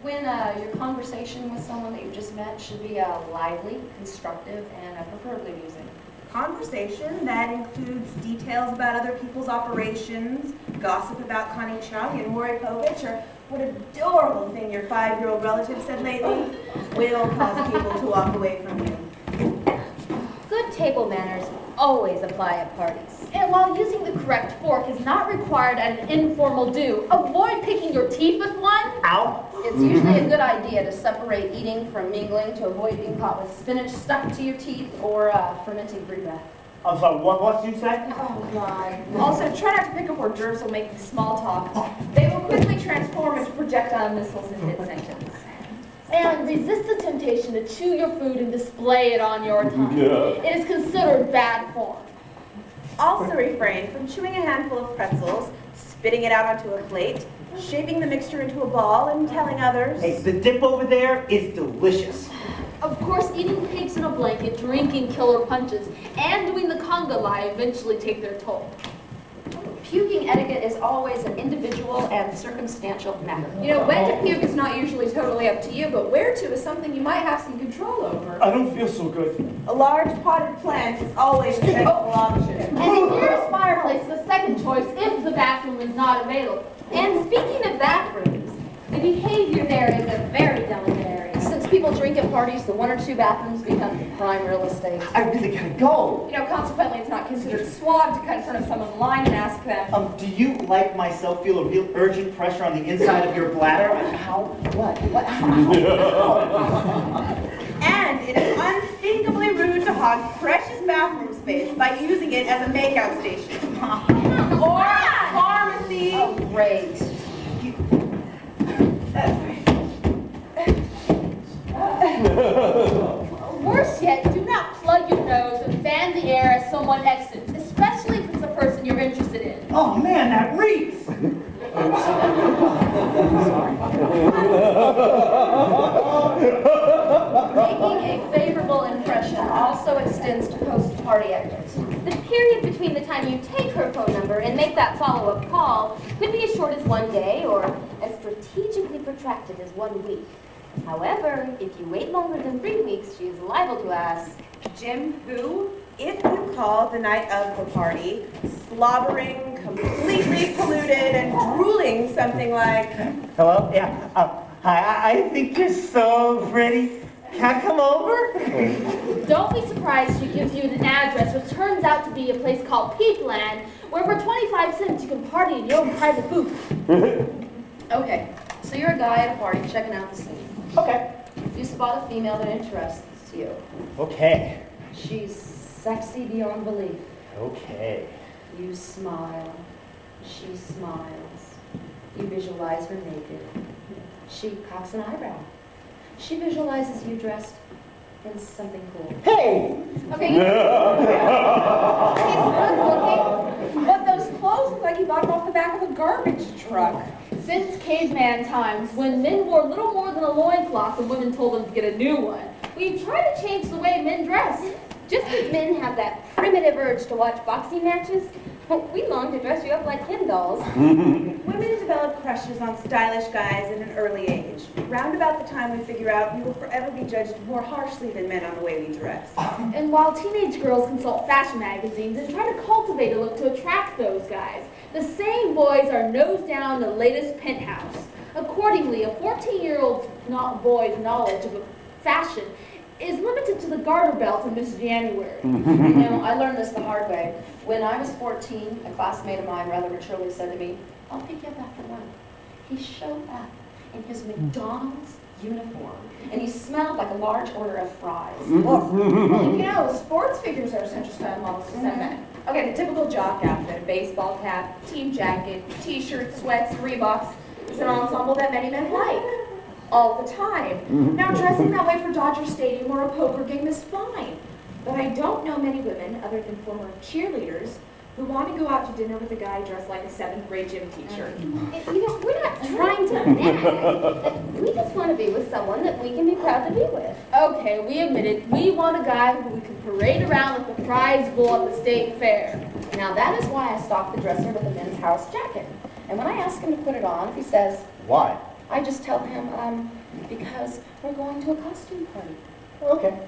S3: When your conversation with someone that you just met should be lively, constructive, and preferably amusing.
S4: conversation that includes details about other people's operations, gossip about Connie Chung and Maury Povich, or what adorable thing your 5-year-old relative said lately, will cause people to walk away from you.
S2: Good table manners always apply at parties.
S1: And while using the correct fork is not required at an informal do, avoid picking your teeth with one.
S10: Ow.
S3: It's usually a good idea to separate eating from mingling to avoid being caught with spinach stuck to your teeth or fermenting brie breath.
S10: I'm sorry, what did you say?
S5: Oh, God. Also, try not to pick up where germs will make small talk. They will quickly transform into projectile missiles in mid-sentence.
S1: And resist the temptation to chew your food and display it on your tongue. It is considered bad form.
S4: Also refrain from chewing a handful of pretzels, spitting it out onto a plate, shaping the mixture into a ball, and telling others.
S10: Hey, the dip over there is delicious.
S1: Of course, eating pigs in a blanket, drinking killer punches, and doing the conga lie eventually take their toll.
S3: Puking etiquette is always an individual and circumstantial matter.
S5: You know, when to puke is not usually totally up to you, but where to is something you might have some control over.
S10: I don't feel so good.
S4: A large potted plant is always a sensible option.
S1: And the nearest fireplace is the second choice if the bathroom is not available.
S2: And speaking of bathrooms, the behavior there is a very delicate area.
S3: Since people drink at parties, the 1 or 2 bathrooms become prime real estate.
S10: I really gotta go.
S5: You know, consequently, it's not considered suave to cut in front of someone in line and ask them,
S10: Do you, like myself, feel a real urgent pressure on the inside of your bladder? How? What? How?
S4: And it is unthinkably rude to hog precious bathroom space by using it as a makeout station. Or pharmacy.
S3: Oh, great.
S1: Worse yet, do not plug your nose and fan the air as someone exits, especially if it's a person you're interested in.
S10: Oh man, that reeks!
S3: Making a favorable impression also extends to post-party etiquette.
S2: The period between the time you take her phone number and make that follow-up call could be as short as 1 day or as strategically protracted as 1 week. However, if you wait longer than 3 weeks, she is liable to ask,
S4: Jim, who, if you call the night of the party, slobbering, completely polluted, and drooling something like,
S10: Hello? Yeah. Hi, I think you're so pretty. Can I come over?
S1: Don't be surprised if she gives you an address, which turns out to be a place called Peepland, where for 25 cents you can party in your own private booth.
S3: Okay, so you're a guy at a party checking out the scene.
S10: Okay.
S3: You spot a female that interests you.
S10: Okay.
S3: She's sexy beyond belief.
S10: Okay.
S3: You smile. She smiles. You visualize her naked. She cocks an eyebrow. She visualizes you dressed in something cool.
S10: Hey!
S5: okay, he's good looking, but those clothes look like he bought them off the back of a garbage truck.
S1: Since caveman times, when men wore little more than a loincloth and women told them to get a new one, we've tried to change the way men dress.
S2: just as men have that primitive urge to watch boxing matches, We long to dress you up like Ken dolls.
S4: Women develop crushes on stylish guys at an early age. Round about the time we figure out we will forever be judged more harshly than men on the way we dress.
S1: And while teenage girls consult fashion magazines and try to cultivate a look to attract those guys, the same boys are nose down the latest penthouse. Accordingly, a 14-year-old boy's knowledge of fashion is limited to the garter belt of Miss January.
S3: You know, I learned this the hard way. When I was 14, a classmate of mine rather maturely said to me, "I'll pick you up after lunch." He showed up in his McDonald's uniform, and he smelled like a large order of fries.
S5: Well, you know, sports figures are essential style models to some men. Okay, the typical jock outfit, baseball cap, team jacket, t-shirt, sweats, Reeboks, is an ensemble that many men like. All the time. Now, dressing that way for Dodger Stadium or a poker game is fine. But I don't know many women, other than former cheerleaders, who want to go out to dinner with a guy dressed like a 7th grade gym teacher.
S2: You know, we're not trying to nag. We just want to be with someone that we can be proud to be with.
S1: Okay, we admit it. We want a guy who we can parade around like the prize bull at the state fair.
S3: Now that is why I stock the dresser with a men's house jacket. And when I ask him to put it on, if he says,
S9: Why?
S3: I just tell him, because we're going to a costume party.
S9: Okay.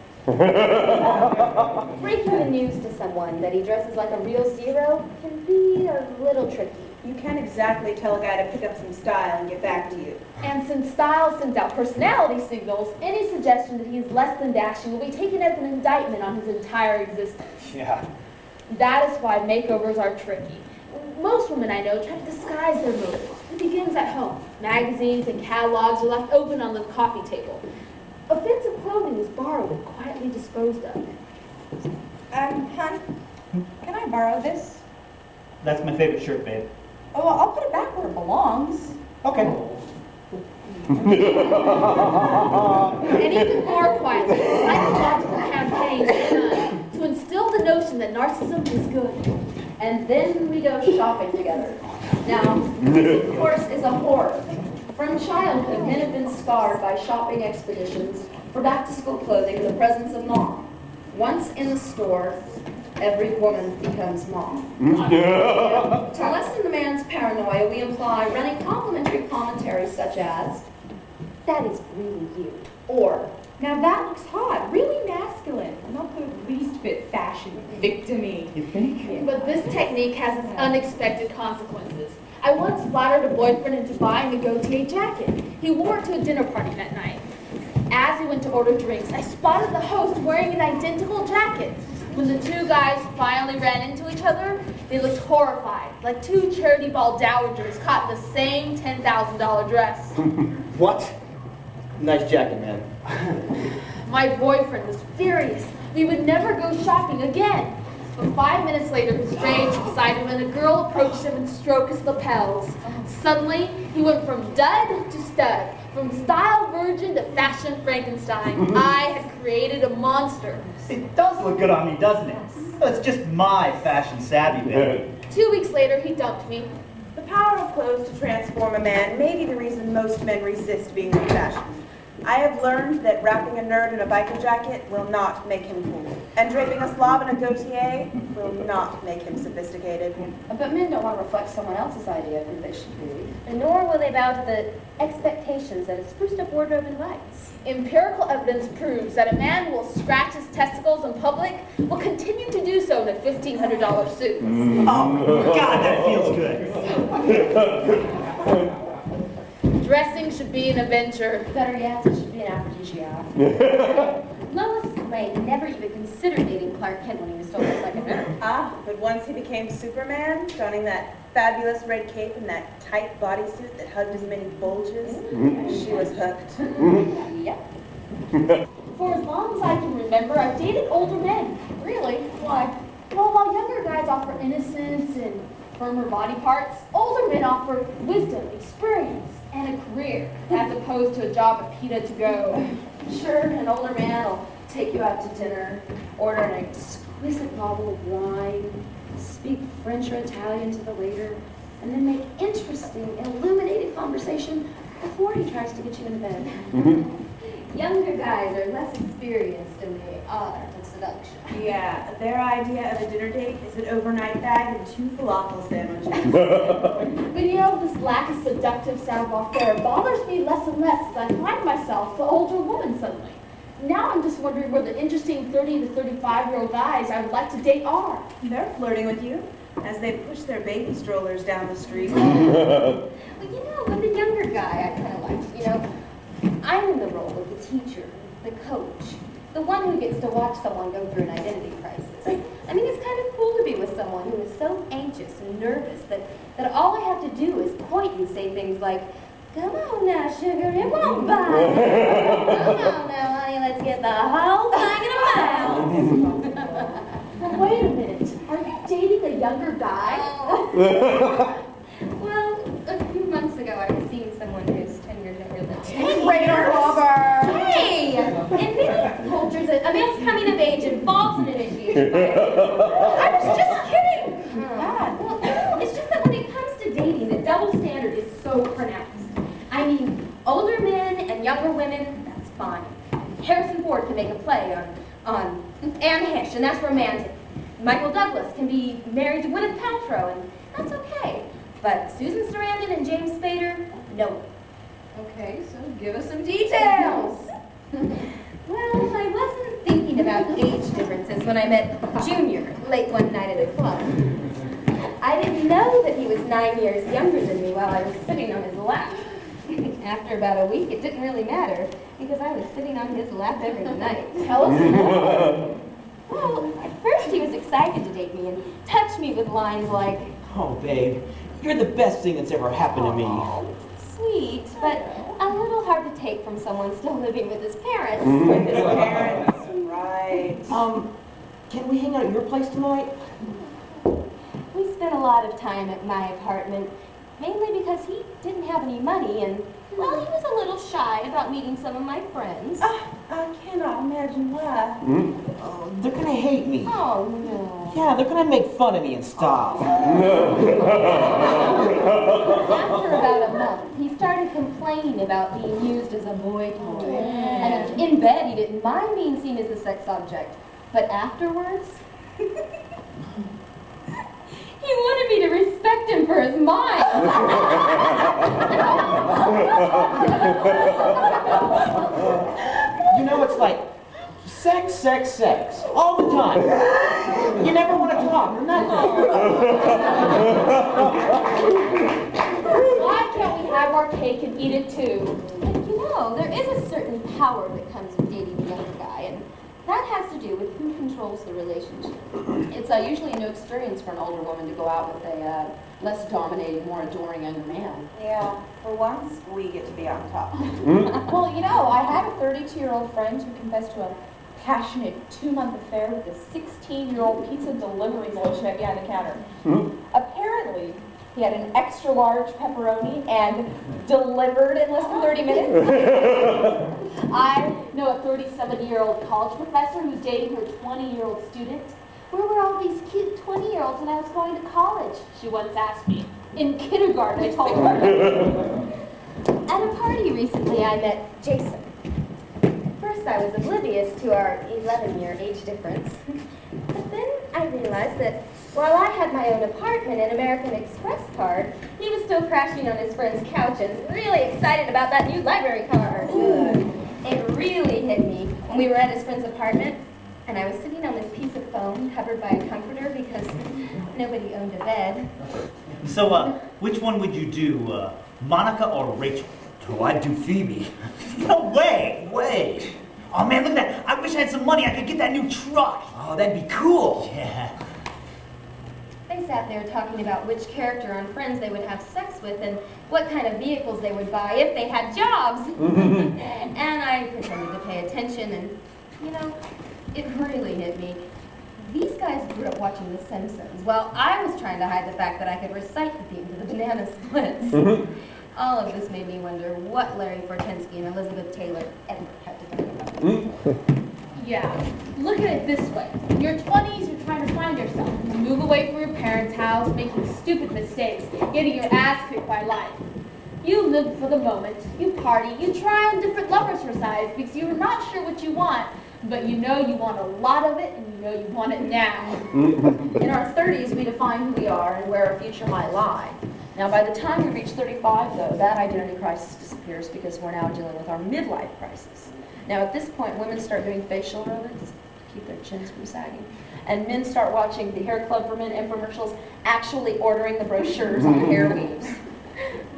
S2: Breaking the news to someone that he dresses like a real zero can be a little tricky.
S4: You can't exactly tell a guy to pick up some style and get back to you.
S1: And since style sends out personality signals, any suggestion that he is less than dashing will be taken as an indictment on his entire existence.
S6: Yeah.
S1: That is why makeovers are tricky. Most women I know try to disguise their motives. It begins at home. Magazines and catalogs are left open on the coffee table. Offensive clothing is borrowed and quietly disposed of.
S4: Hon, can I borrow this?
S6: That's my favorite shirt, babe.
S4: Oh, well, I'll put it back where it belongs.
S6: Okay.
S1: And even more quietly, psychological campaigns are done to instill the notion that narcissism is good.
S3: And then we go shopping together. Now, this, of course, is a horror. From childhood, men have been scarred by shopping expeditions for back-to-school clothing in the presence of mom. Once in the store, every woman becomes mom. To lessen the man's paranoia, we imply running complimentary commentaries such as,
S2: That is really you.
S3: or,
S5: Now that looks hot, really masculine, not the least bit fashion victim-y.
S6: You think?
S1: But this technique has its unexpected consequences. I once flattered a boyfriend into buying a Gautier jacket. He wore it to a dinner party that night. As he went to order drinks, I spotted the host wearing an identical jacket. When the two guys finally ran into each other, they looked horrified, like two charity ball dowagers caught in the same $10,000 dress.
S9: What? Nice jacket, man.
S1: My boyfriend was furious. We would never go shopping again. But 5 minutes later, his rage subsided when a girl approached him and stroked his lapels. Suddenly, he went from dud to stud, from style virgin to fashion Frankenstein. I had created a monster.
S6: It does look good on me, doesn't it? That's just my fashion savvy, babe.
S1: 2 weeks later, he dumped me.
S4: The power of clothes to transform a man may be the reason most men resist being in fashion. I have learned that wrapping a nerd in a biker jacket will not make him cool. And draping a slob in a Gautier will not make him sophisticated.
S3: but men don't want to reflect someone else's idea of who they should be.
S2: And nor will they bow to the expectations that a spruced up wardrobe invites.
S1: Empirical evidence proves that a man who will scratch his testicles in public will continue to do so in a $1,500 suit.
S6: Oh my God, that feels good.
S1: Dressing should be an adventure.
S3: Better yet, it should be an aphrodisiac.
S2: Lois Lane never even considered dating Clark Kent when he was still dressed like a nerd.
S4: But once he became Superman, donning that fabulous red cape and that tight bodysuit that hugged as many bulges, she was hooked.
S3: Yep.
S1: For as long as I can remember, I've dated older men. Really? Why? Well, while younger guys offer innocence and firmer body parts, older men offer wisdom, experience, and a career, as opposed to a job at PETA to go.
S3: Sure, an older man will take you out to dinner, order an exquisite bottle of wine, speak French or Italian to the waiter, and then make interesting and illuminating conversation before he tries to get you into bed.
S2: Younger guys are less experienced in the art of seduction.
S4: Yeah, their idea of a dinner date is an overnight bag and 2 falafel sandwiches.
S1: But you know, this lack of seductive savoir-faire bothers me less and less as I find myself the older woman suddenly. Now I'm just wondering where the interesting 30 to 35-year-old guys I would like to date are.
S4: They're flirting with you as they push their baby strollers down the street.
S2: Well, you know, with the younger guy, I kind of like, you know, I'm in the role of the teacher, the coach, the one who gets to watch someone go through an identity crisis. I mean, it's kind of cool to be with someone who is so anxious and nervous that all I have to do is point and say things like, come on now, sugar, it won't bite. Come on now, honey, let's get the whole thing in a mouth.
S1: Well, wait a minute. Are you dating a younger guy?
S2: Well, a few months ago, I was seeing someone who's 10 years younger than me. Hey! In many cultures, a man's coming of age involves an initiation. I was just kidding! God. Well, no, it's just that when it comes to dating, the double standard is so pronounced. I mean, older men and younger women, that's fine. Harrison Ford can make a play on Anne Heche, and that's romantic. Michael Douglas can be married to Gwyneth Paltrow, and that's okay. But Susan Sarandon and James Spader, no.
S5: Okay, so give us some details.
S2: Well, I wasn't thinking about age differences when I met Junior late one night at a club. I didn't know that he was 9 years younger than me while I was sitting on his lap. After about a week, it didn't really matter because I was sitting on his lap every night.
S1: Tell us more.
S2: Well, at first he was excited to date me and touched me with lines like,
S6: Oh, babe, you're the best thing that's ever happened to me.
S2: sweet, but a little hard to take from someone still living with his parents.
S4: With his parents, right.
S6: Can we hang out at your place tonight?
S2: We spent a lot of time at my apartment, mainly because he didn't have any money and, well, he was a little shy about meeting some of my friends.
S4: I cannot imagine why.
S6: They're gonna hate me.
S2: Oh, no.
S6: Yeah, they're gonna make fun of me and stuff.
S2: After about a month, he started complaining about being used as a boy toy. I mean, in bed, he didn't mind being seen as a sex object, but afterwards, he wanted me to respect him for his mind.
S6: You know, it's like sex, sex, sex, all the time. You never want to talk or nothing.
S1: Why can't we have our cake and eat it too?
S2: But you know, there is a certain power that comes with dating a younger guy, and that has to do with who controls the relationship.
S3: It's usually a new experience for an older woman to go out with a less dominating, more adoring younger man.
S4: Yeah, for once, we get to be on top.
S5: Well, you know, I had a 32-year-old friend who confessed to a passionate 2-month affair with a 16-year-old pizza delivery boy she met behind the counter. Apparently, he had an extra large pepperoni and delivered in less than 30 minutes.
S1: I know a 37-year-old college professor who's dating her 20-year-old student. Where were all these cute 20-year-olds when I was going to college? She once asked me. In kindergarten, I told her.
S2: At a party recently, I met Jason. First, I was oblivious to our 11-year age difference. But then I realized that while I had my own apartment and American Express card, he was still crashing on his friend's couches, really excited about that new library card. It really hit me when we were at his friend's apartment, and I was sitting on this piece of foam covered by a comforter because nobody owned a bed.
S10: So, which one would you do, Monica or Rachel?
S6: Oh, I'd do Phoebe.
S10: No way!
S6: Wait.
S10: Oh man, look at that! I wish I had some money. I could get that new truck.
S6: Oh, that'd be cool.
S10: Yeah.
S2: They sat there talking about which character on Friends they would have sex with and what kind of vehicles they would buy if they had jobs. And I pretended to pay attention and, you know, it really hit me. These guys grew up watching The Simpsons while I was trying to hide the fact that I could recite the theme to the banana splits. All of this made me wonder what Larry Fortensky and Elizabeth Taylor ever had to think about.
S1: Yeah, look at it this way. In your 20s, you're trying to find yourself. You move away from your parents' house, making stupid mistakes, getting your ass kicked by life. You live for the moment, you party, you try on different lovers for size because you're not sure what you want, but you know you want a lot of it and you know you want it now.
S3: In our 30s, we define who we are and where our future might lie. Now, by the time we reach 35, though, that identity crisis disappears because we're now dealing with our midlife crisis. Now, at this point, women start doing facial aerobics to keep their chins from sagging, and men start watching the Hair Club for Men infomercials, actually ordering the brochures on hair weaves.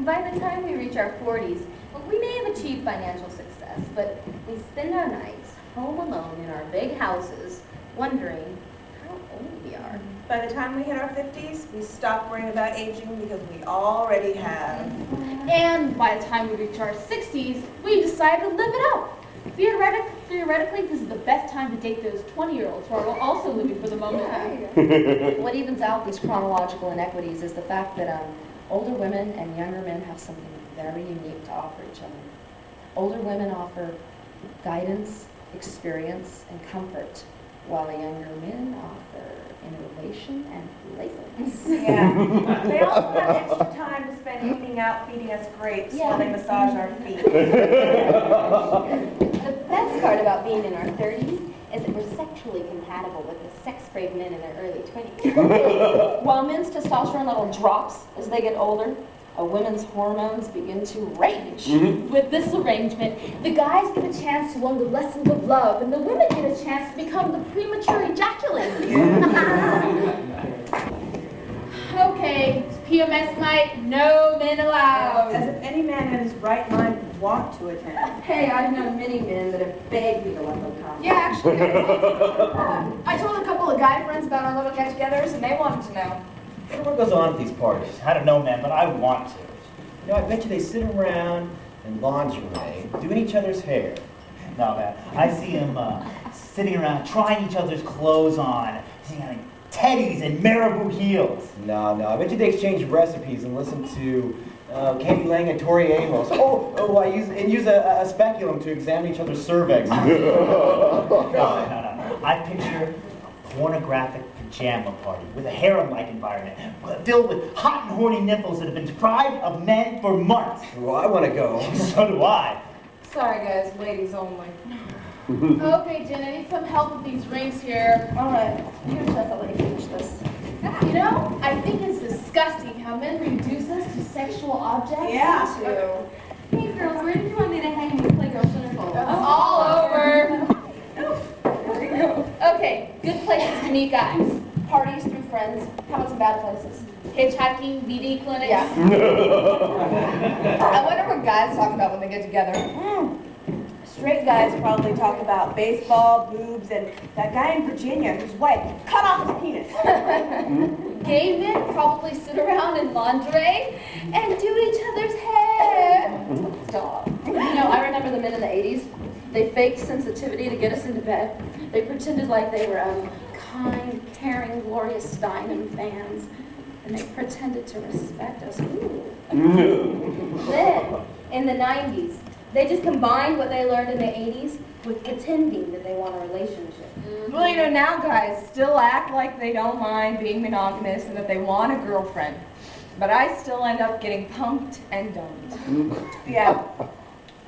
S2: By the time we reach our 40s, we may have achieved financial success, but we spend our nights home alone in our big houses, wondering how old we are.
S4: By the time we hit our 50s, we stop worrying about aging because we already have.
S1: And by the time we reach our 60s, we decide to live it up. Theoretically, this is the best time to date those 20-year-olds who are also living for the moment.
S3: What evens out these chronological inequities is the fact that older women and younger men have something very unique to offer each other. Older women offer guidance, experience, and comfort, while the younger men offer innovation and playfulness.
S4: Yeah. They also have extra time to spend hanging out feeding us grapes while they massage our feet.
S2: The best part about being in our 30s is that we're sexually compatible with the sex-brave men in their early 20s.
S3: While men's testosterone level drops as they get older, women's hormones begin to rage.
S1: With this arrangement, the guys get a chance to learn the lessons of love, and the women get a chance to become the premature ejaculators. Okay, it's PMS night, no men allowed.
S4: As if any man in his right mind would want to attend.
S3: Hey, I've known many men that have begged me to let them come.
S5: Yeah, actually, I told a couple of guy friends about our little get-togethers, and they wanted to know.
S6: What goes on at these parties? I don't know, man, but I want to. You know, I bet you they sit around in lingerie, doing each other's hair.
S10: No, man, I see them sitting around trying each other's clothes on, seeing like teddies and marabou heels.
S6: No, I bet you they exchange recipes and listen to Katie Lang and Tori Amos. I use a speculum to examine each other's cervix. No.
S10: I picture a pornographic pajama party with a harem-like environment filled with hot and horny nipples that have been deprived of men for months.
S6: Well, I want to go.
S10: So do I.
S5: Sorry, guys, ladies only.
S1: Okay, Jen, I need some help with these rings here.
S3: All right, here's Jess, I'll let you finish this.
S1: You know, I think it's disgusting how men reduce us to sexual objects.
S4: Yeah.
S2: Hey girls, where did you want me to hang these Playgirl centerfolds?
S1: All over. Okay, good places to meet guys.
S3: Parties through friends. How about some bad places?
S1: Hitchhiking, BD clinics.
S3: Yeah.
S5: I wonder what guys talk about when they get together.
S4: Straight guys probably talk about baseball, boobs, and that guy in Virginia whose wife cut off his penis.
S1: Gay men probably sit around in lingerie and do each other's hair.
S3: Stop. You know, I remember the men in the 80s. They faked sensitivity to get us into bed. They pretended like they were kind, caring, Gloria Steinem fans. And they pretended to respect us. Ooh.
S2: Then, in the 90s, they just combined what they learned in the 80s with pretending that they want a relationship.
S5: Well, you know, now guys still act like they don't mind being monogamous and that they want a girlfriend. But I still end up getting pumped and dumped.
S4: Yeah.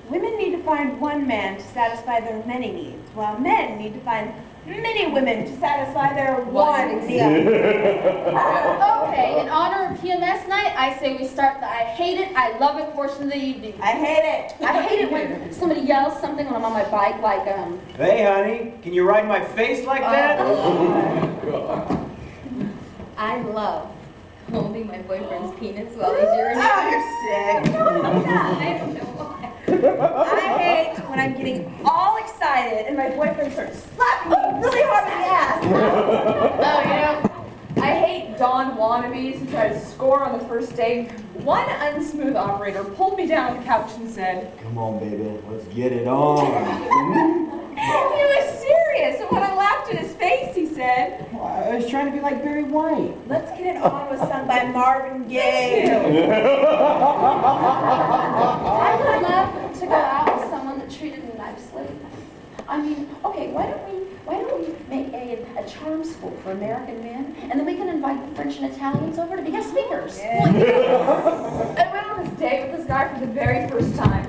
S4: Women need to find one man to satisfy their many needs, while men need to find many women to satisfy their one need.
S1: Okay, in honor of PMS night, I say we start the I hate it, I love it portion of the evening.
S4: I hate it.
S3: I hate it when somebody yells something when I'm on my bike, like,
S6: Hey, honey, can you ride my face like that?
S2: I love holding my boyfriend's penis while he's urinating.
S4: Oh, you're sick.
S2: I don't know why.
S4: I hate when I'm getting all excited and my boyfriend starts slapping me really hard in the ass.
S5: Oh, you know, I hate Dawn wannabes who try to score on the first date. One unsmooth operator pulled me down on the couch and said,
S8: Come on, baby, let's get it on.
S5: he was serious, and when I laughed in his face, he said,
S8: Well, I was trying to be like Barry White.
S4: Let's Get It On was sung by Marvin Gaye.
S3: I would love to go out with someone that treated me nicely. I mean, okay, why don't we why don't we make a charm school for American men, and then we can invite the French and Italians over to be guest speakers.
S5: I went on this date with this guy for the very first time.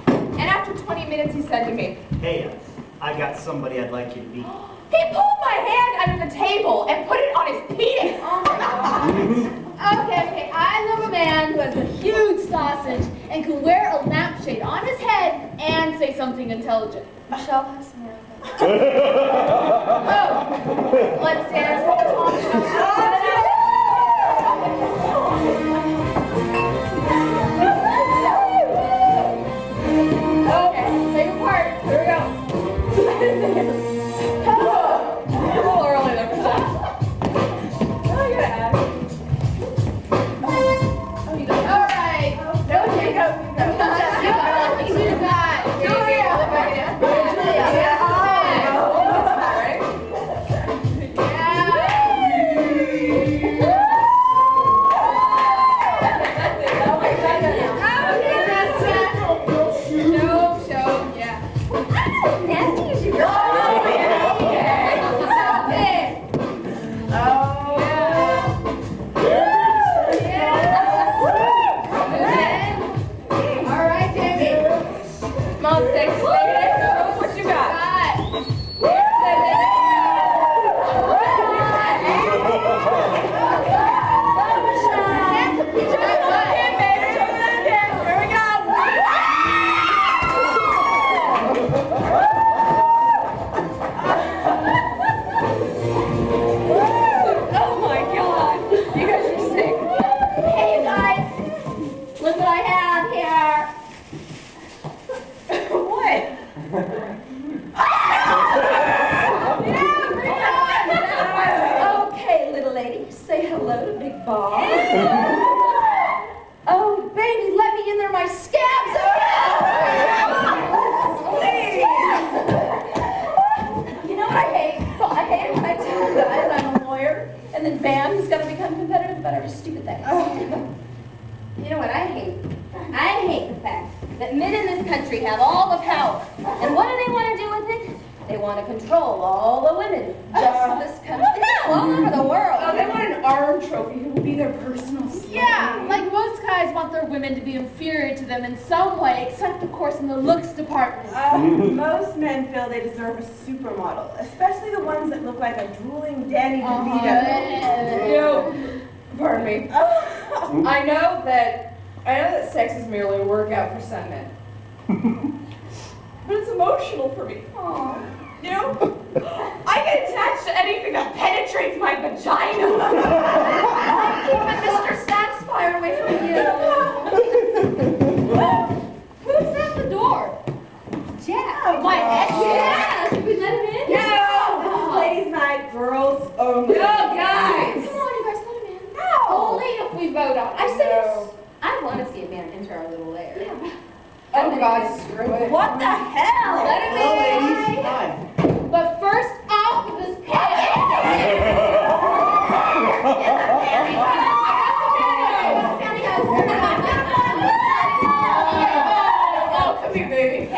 S5: And after 20 minutes, he said to me,
S10: Hey, I got somebody I'd like you to meet.
S5: he pulled my hand under the table and put it on his penis.
S1: Oh my God. Okay, I love a man who has a huge sausage and can wear a lampshade on his head and say something intelligent.
S3: Michelle, have some more of that.
S1: Oh, let's dance with the Tom Okay, second part. Here we go. Oh, a little early there for that. Oh, I gotta ask. Oh, you don't. All right. No, you go. You got. Go here. Oh, baby, let me in there, my scabs! Please! You know what I hate? Well, I hate it when I tell a guy that I'm a lawyer, and then bam, he's got to become competitive about every stupid thing.
S2: You know what I hate? I hate the fact that men in this country have all the power. And what do they want to do with it? They want to control all the women just in this country. No, all over the world.
S5: Oh, they want an arm trophy who will be their personal slave.
S1: Yeah, like most guys want their women to be inferior to them in some way, except of course in the looks department.
S4: Most men feel they deserve a supermodel, especially the ones that look like a drooling Danny DeVito.
S5: Pardon me. I know that sex is merely a workout for some men. But it's emotional for me. Aww. You know, I get attached to anything that penetrates my vagina.
S3: I'm keeping Mr. Satisfier away from you.
S1: Who's at the door?
S2: Jack.
S1: My ex?
S2: Yeah, should we let him in?
S4: No, this is ladies' night, girls only.
S1: No, guys!
S2: Come on, you guys, let him in.
S1: Only if we vote on it.
S2: I said it's... I want to see a man enter our little lair.
S5: Yeah. Oh, God, screw it.
S4: What the hell?
S1: Let him in!
S10: Ladies, hi.
S1: But first, off with this pants! Oh, come here, baby.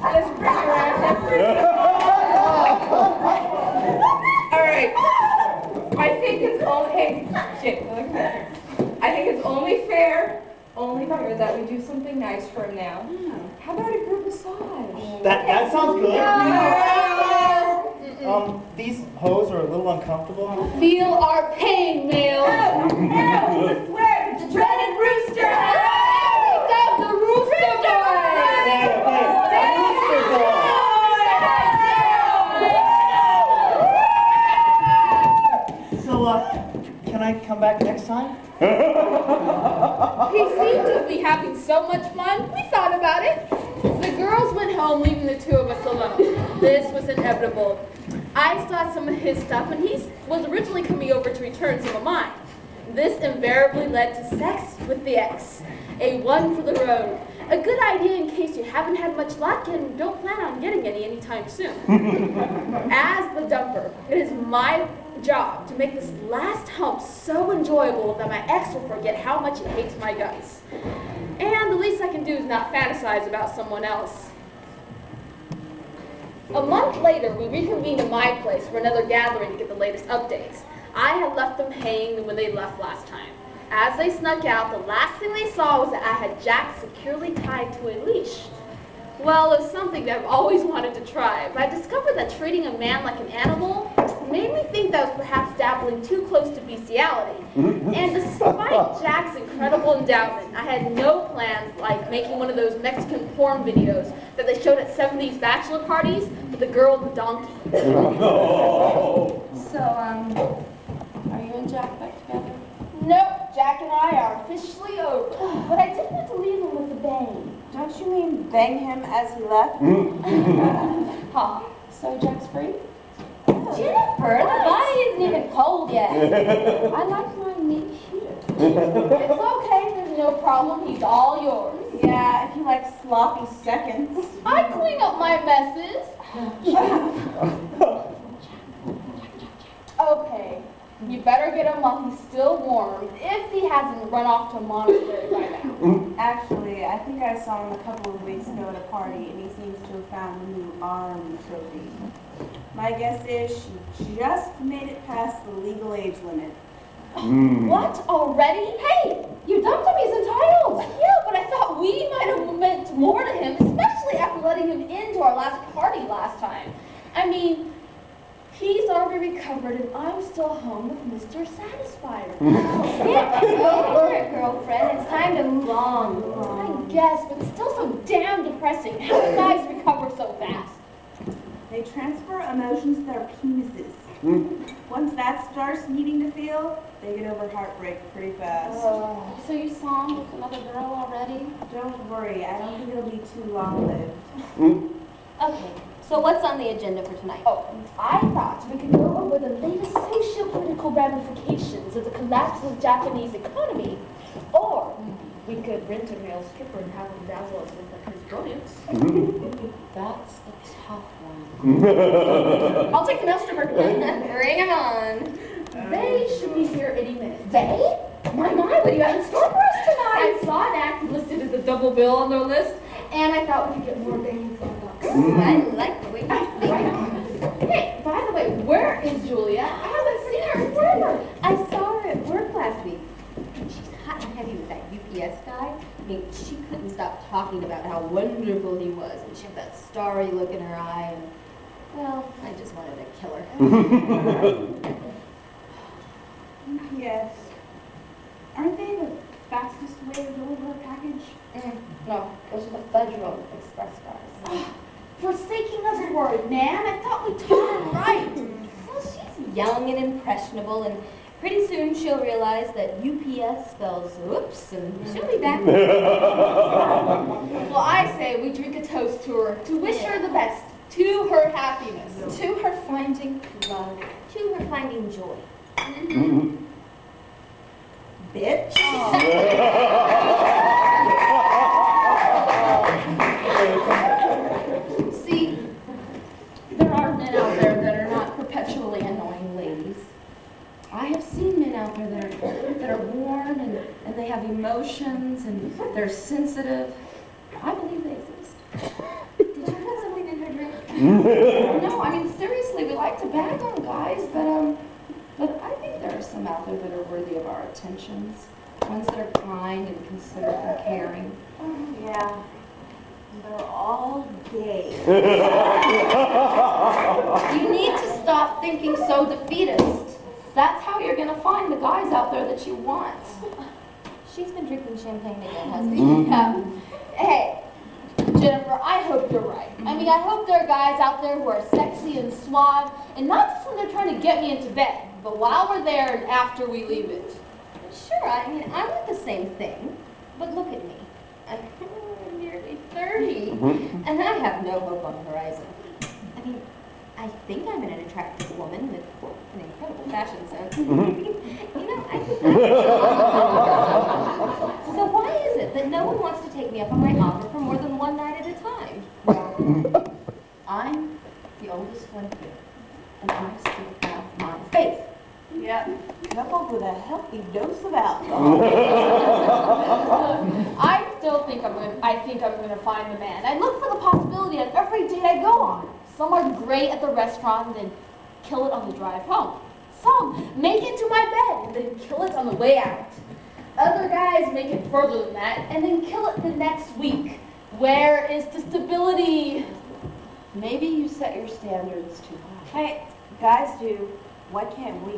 S1: Let's bring her All right. I think it's only... Hey, look at I think it's only fair that we do something nice for him now. How about a group massage?
S7: That sounds good.
S1: No.
S7: These hoes are a little uncomfortable.
S1: Feel our pain, Neil.
S4: I swear, the dreaded rooster.
S1: Pick up the rooster boy.
S7: So, can I come back next time?
S1: He seemed to be having so much fun, we thought about it. The girls went home, leaving the two of us alone. This was inevitable. I saw some of his stuff, and he was originally coming over to return some of mine. This invariably led to sex with the ex. A one for the road. A good idea in case you haven't had much luck and don't plan on getting any anytime soon. As the dumper, it is my job to make this last hump so enjoyable that my ex will forget how much he hates my guts. And the least I can do is not fantasize about someone else. A month later, we reconvened at my place for another gathering to get the latest updates. I had left them hanging when they left last time. As they snuck out, the last thing they saw was that I had Jack securely tied to a leash. Well, it was something that I've always wanted to try, but I discovered that treating a man like an animal made me think that I was perhaps dabbling too close to bestiality. And despite Jack's incredible endowment, I had no plans like making one of those Mexican porn videos that they showed at 70s bachelor parties with the girl and the donkey.
S3: So, are you and Jack back together?
S1: Nope, Jack and I are officially over. But I didn't want to leave him with a bang.
S4: Don't you mean bang him as he left?
S3: Huh? So Jack's free?
S2: Jennifer, the body isn't even cold yet.
S3: I like my meat here.
S1: It's okay, there's no problem. He's all yours.
S4: Yeah, if you like sloppy seconds.
S1: I clean up my messes. Okay, you better get him while he's still warm, if he hasn't run off to a monastery by now.
S4: Actually, I think I saw him a couple of weeks ago at a party, and he seems to have found a new arm trophy. My guess is she just made it past the legal age limit.
S1: What? Already? Hey, you dumped him, he's entitled. Yeah, but I thought we might have meant more to him, especially after letting him into our last party last time. I mean, he's already recovered and I'm still home with Mr. Satisfier.
S2: Get over it, girlfriend. It's time to move on.
S1: I guess, but it's still so damn depressing. How do guys recover so fast?
S4: They transfer emotions to their penises. Once that starts needing to feel, they get over heartbreak pretty fast.
S3: So you saw him with another girl already?
S4: Don't worry, I don't think it'll be too long-lived.
S2: Okay, so what's on the agenda for tonight?
S1: Oh, I thought we could go over the latest socio-political ramifications of the collapse of the Japanese economy. Or we could rent a male stripper and have him dazzle us with his brilliance.
S3: That's a tough one.
S1: I'll take the male stripper.
S2: Bring him on.
S1: They should be here any minute.
S2: They? My, what do you have in store for us tonight?
S1: I saw an act listed as a double bill on their list, and I thought we could get more bang for our buck.
S2: I like the way you think.
S1: Hey, by the way, where is Julia? I haven't seen her in forever.
S2: I saw her at work last week. She's hot and heavy with that UPS guy. I mean, she couldn't stop talking about how wonderful he was, and she had that starry look in her eye, and, well, I just wanted to kill her.
S4: Yes. Aren't they the fastest way to deliver a package?
S3: No, those are the Federal Express guys.
S1: Forsaking us for a man? I thought we taught her right.
S2: Well, she's young and impressionable, and pretty soon she'll realize that UPS spells oops, and she'll be back.
S1: Well, I say we drink a toast to her, to wish her the best, to her happiness.
S3: To her finding love.
S2: To her finding joy.
S4: Bitch.
S3: See, there are men out there that are not perpetually annoying ladies. I have seen men out there that are warm and they have emotions and they're sensitive. I believe they exist.
S2: Did you put something in her drink?
S3: No, I mean seriously, we like to bag on guys, but I think there are some out there that are worthy of our attentions. Ones that are kind and considerate and caring.
S4: Yeah. They're all gay.
S3: You need to stop thinking so defeatist. That's how you're going to find the guys out there that you want.
S2: She's been drinking champagne again, hasn't she?
S1: Yeah. Hey, Jennifer, I hope you're right. I mean, I hope there are guys out there who are sexy and suave, and not just when they're trying to get me into bed, but while we're there and after we leave it.
S2: Sure, I mean, I want the same thing, but look at me. I'm nearly 30, and I have no hope on the horizon. I mean, I think I'm an attractive woman with an incredible fashion sense. You know, I think So why is it that no one wants to take me up on my offer for more than one night at a time?
S3: I'm the oldest one here, and I still have my faith.
S4: Yep. Coupled with a healthy dose of alcohol.
S1: I think I'm gonna find the man. I look for the possibility on every date I go on. Some are great at the restaurant and then kill it on the drive home. Some make it to my bed and then kill it on the way out. Other guys make it further than that and then kill it the next week. Where is the stability?
S3: Maybe you set your standards too high.
S4: Hey, guys do. Why can't we?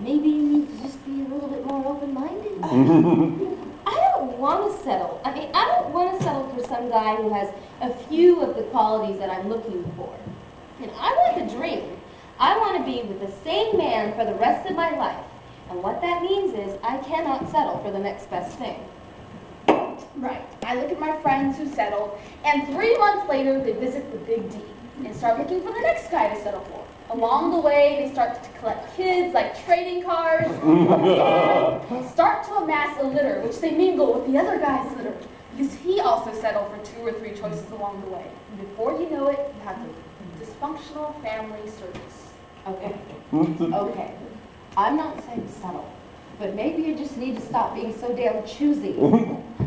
S2: Maybe you need to just be a little bit more open-minded. I don't want to settle. I don't want to settle for some guy who has a few of the qualities that I'm looking for. And I want the dream. I want to be with the same man for the rest of my life. And what that means is I cannot settle for the next best thing.
S1: Right. I look at my friends who settled, and 3 months later they visit the big D and start looking for the next guy to settle for. Along the way, they start to collect kids like trading cards, and start to amass a litter, which they mingle with the other guy's litter, because he also settled for 2 or 3 choices along the way. And before you know it, you have the dysfunctional family circus.
S3: Okay. Okay. I'm not saying settle, but maybe you just need to stop being so damn choosy.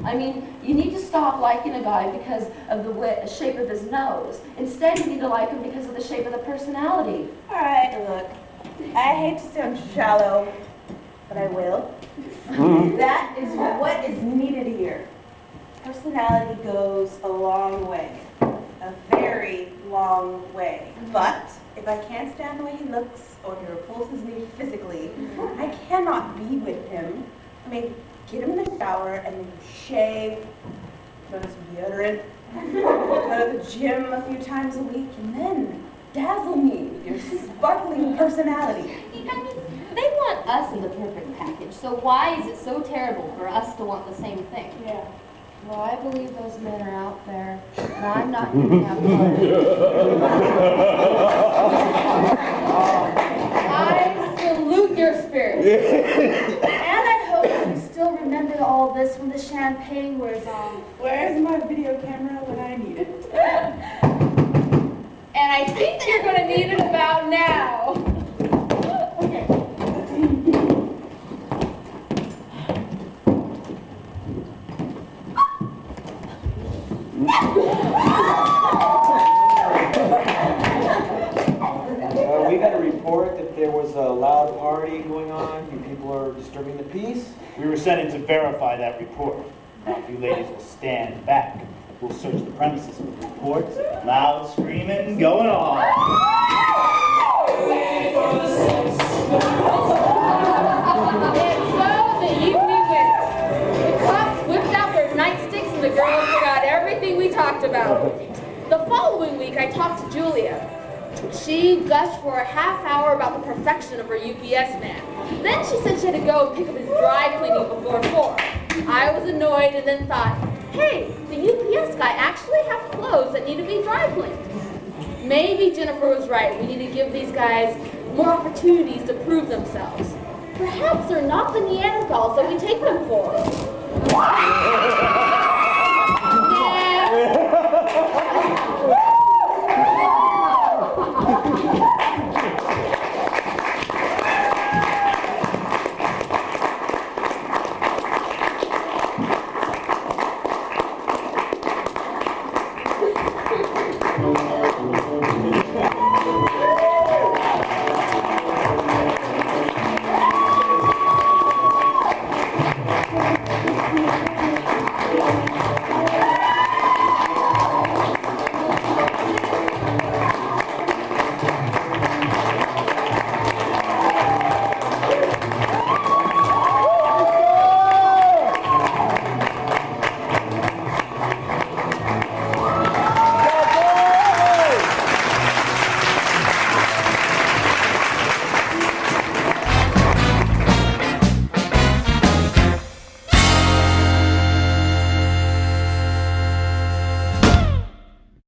S3: I mean, you need to stop liking a guy because of the shape of his nose. Instead, you need to like him because of the shape of the personality.
S4: All right, look. I hate to sound shallow, but I will. That is what is needed here. Personality goes a long way. A very long way. But if I can't stand the way he looks or he repulses me physically, I cannot be with him. I mean, get him in the shower and then shave, put on some deodorant, go to the gym a few times a week, and then dazzle me with your sparkling personality.
S2: I mean, they want us in the perfect package, so why is it so terrible for us to want the same thing?
S4: Yeah.
S3: Well, I believe those men are out there, and I'm not giving up on
S1: I salute your spirit. And I hope you still remember all this when the champagne wears on.
S4: Where's my video camera when I need it?
S1: And I think you're going to need it about now. Okay.
S13: We got a report that there was a loud party going on. You people are disturbing the peace.
S7: We were sent in to verify that report. Now, if you ladies will stand back, we'll search the premises for the reports. Loud screaming going on.
S1: And so the evening went. The cops whipped out their nightsticks and the girls forgot everything we talked about. The following week, I talked to Julia. She gushed for a half hour about the perfection of her UPS man. Then she said she had to go and pick up his dry cleaning before 4. I was annoyed and then thought, hey, the UPS guy actually has clothes that need to be dry cleaned. Maybe Jennifer was right. We need to give these guys more opportunities to prove themselves. Perhaps they're not the Neanderthals that we take them for. Yeah.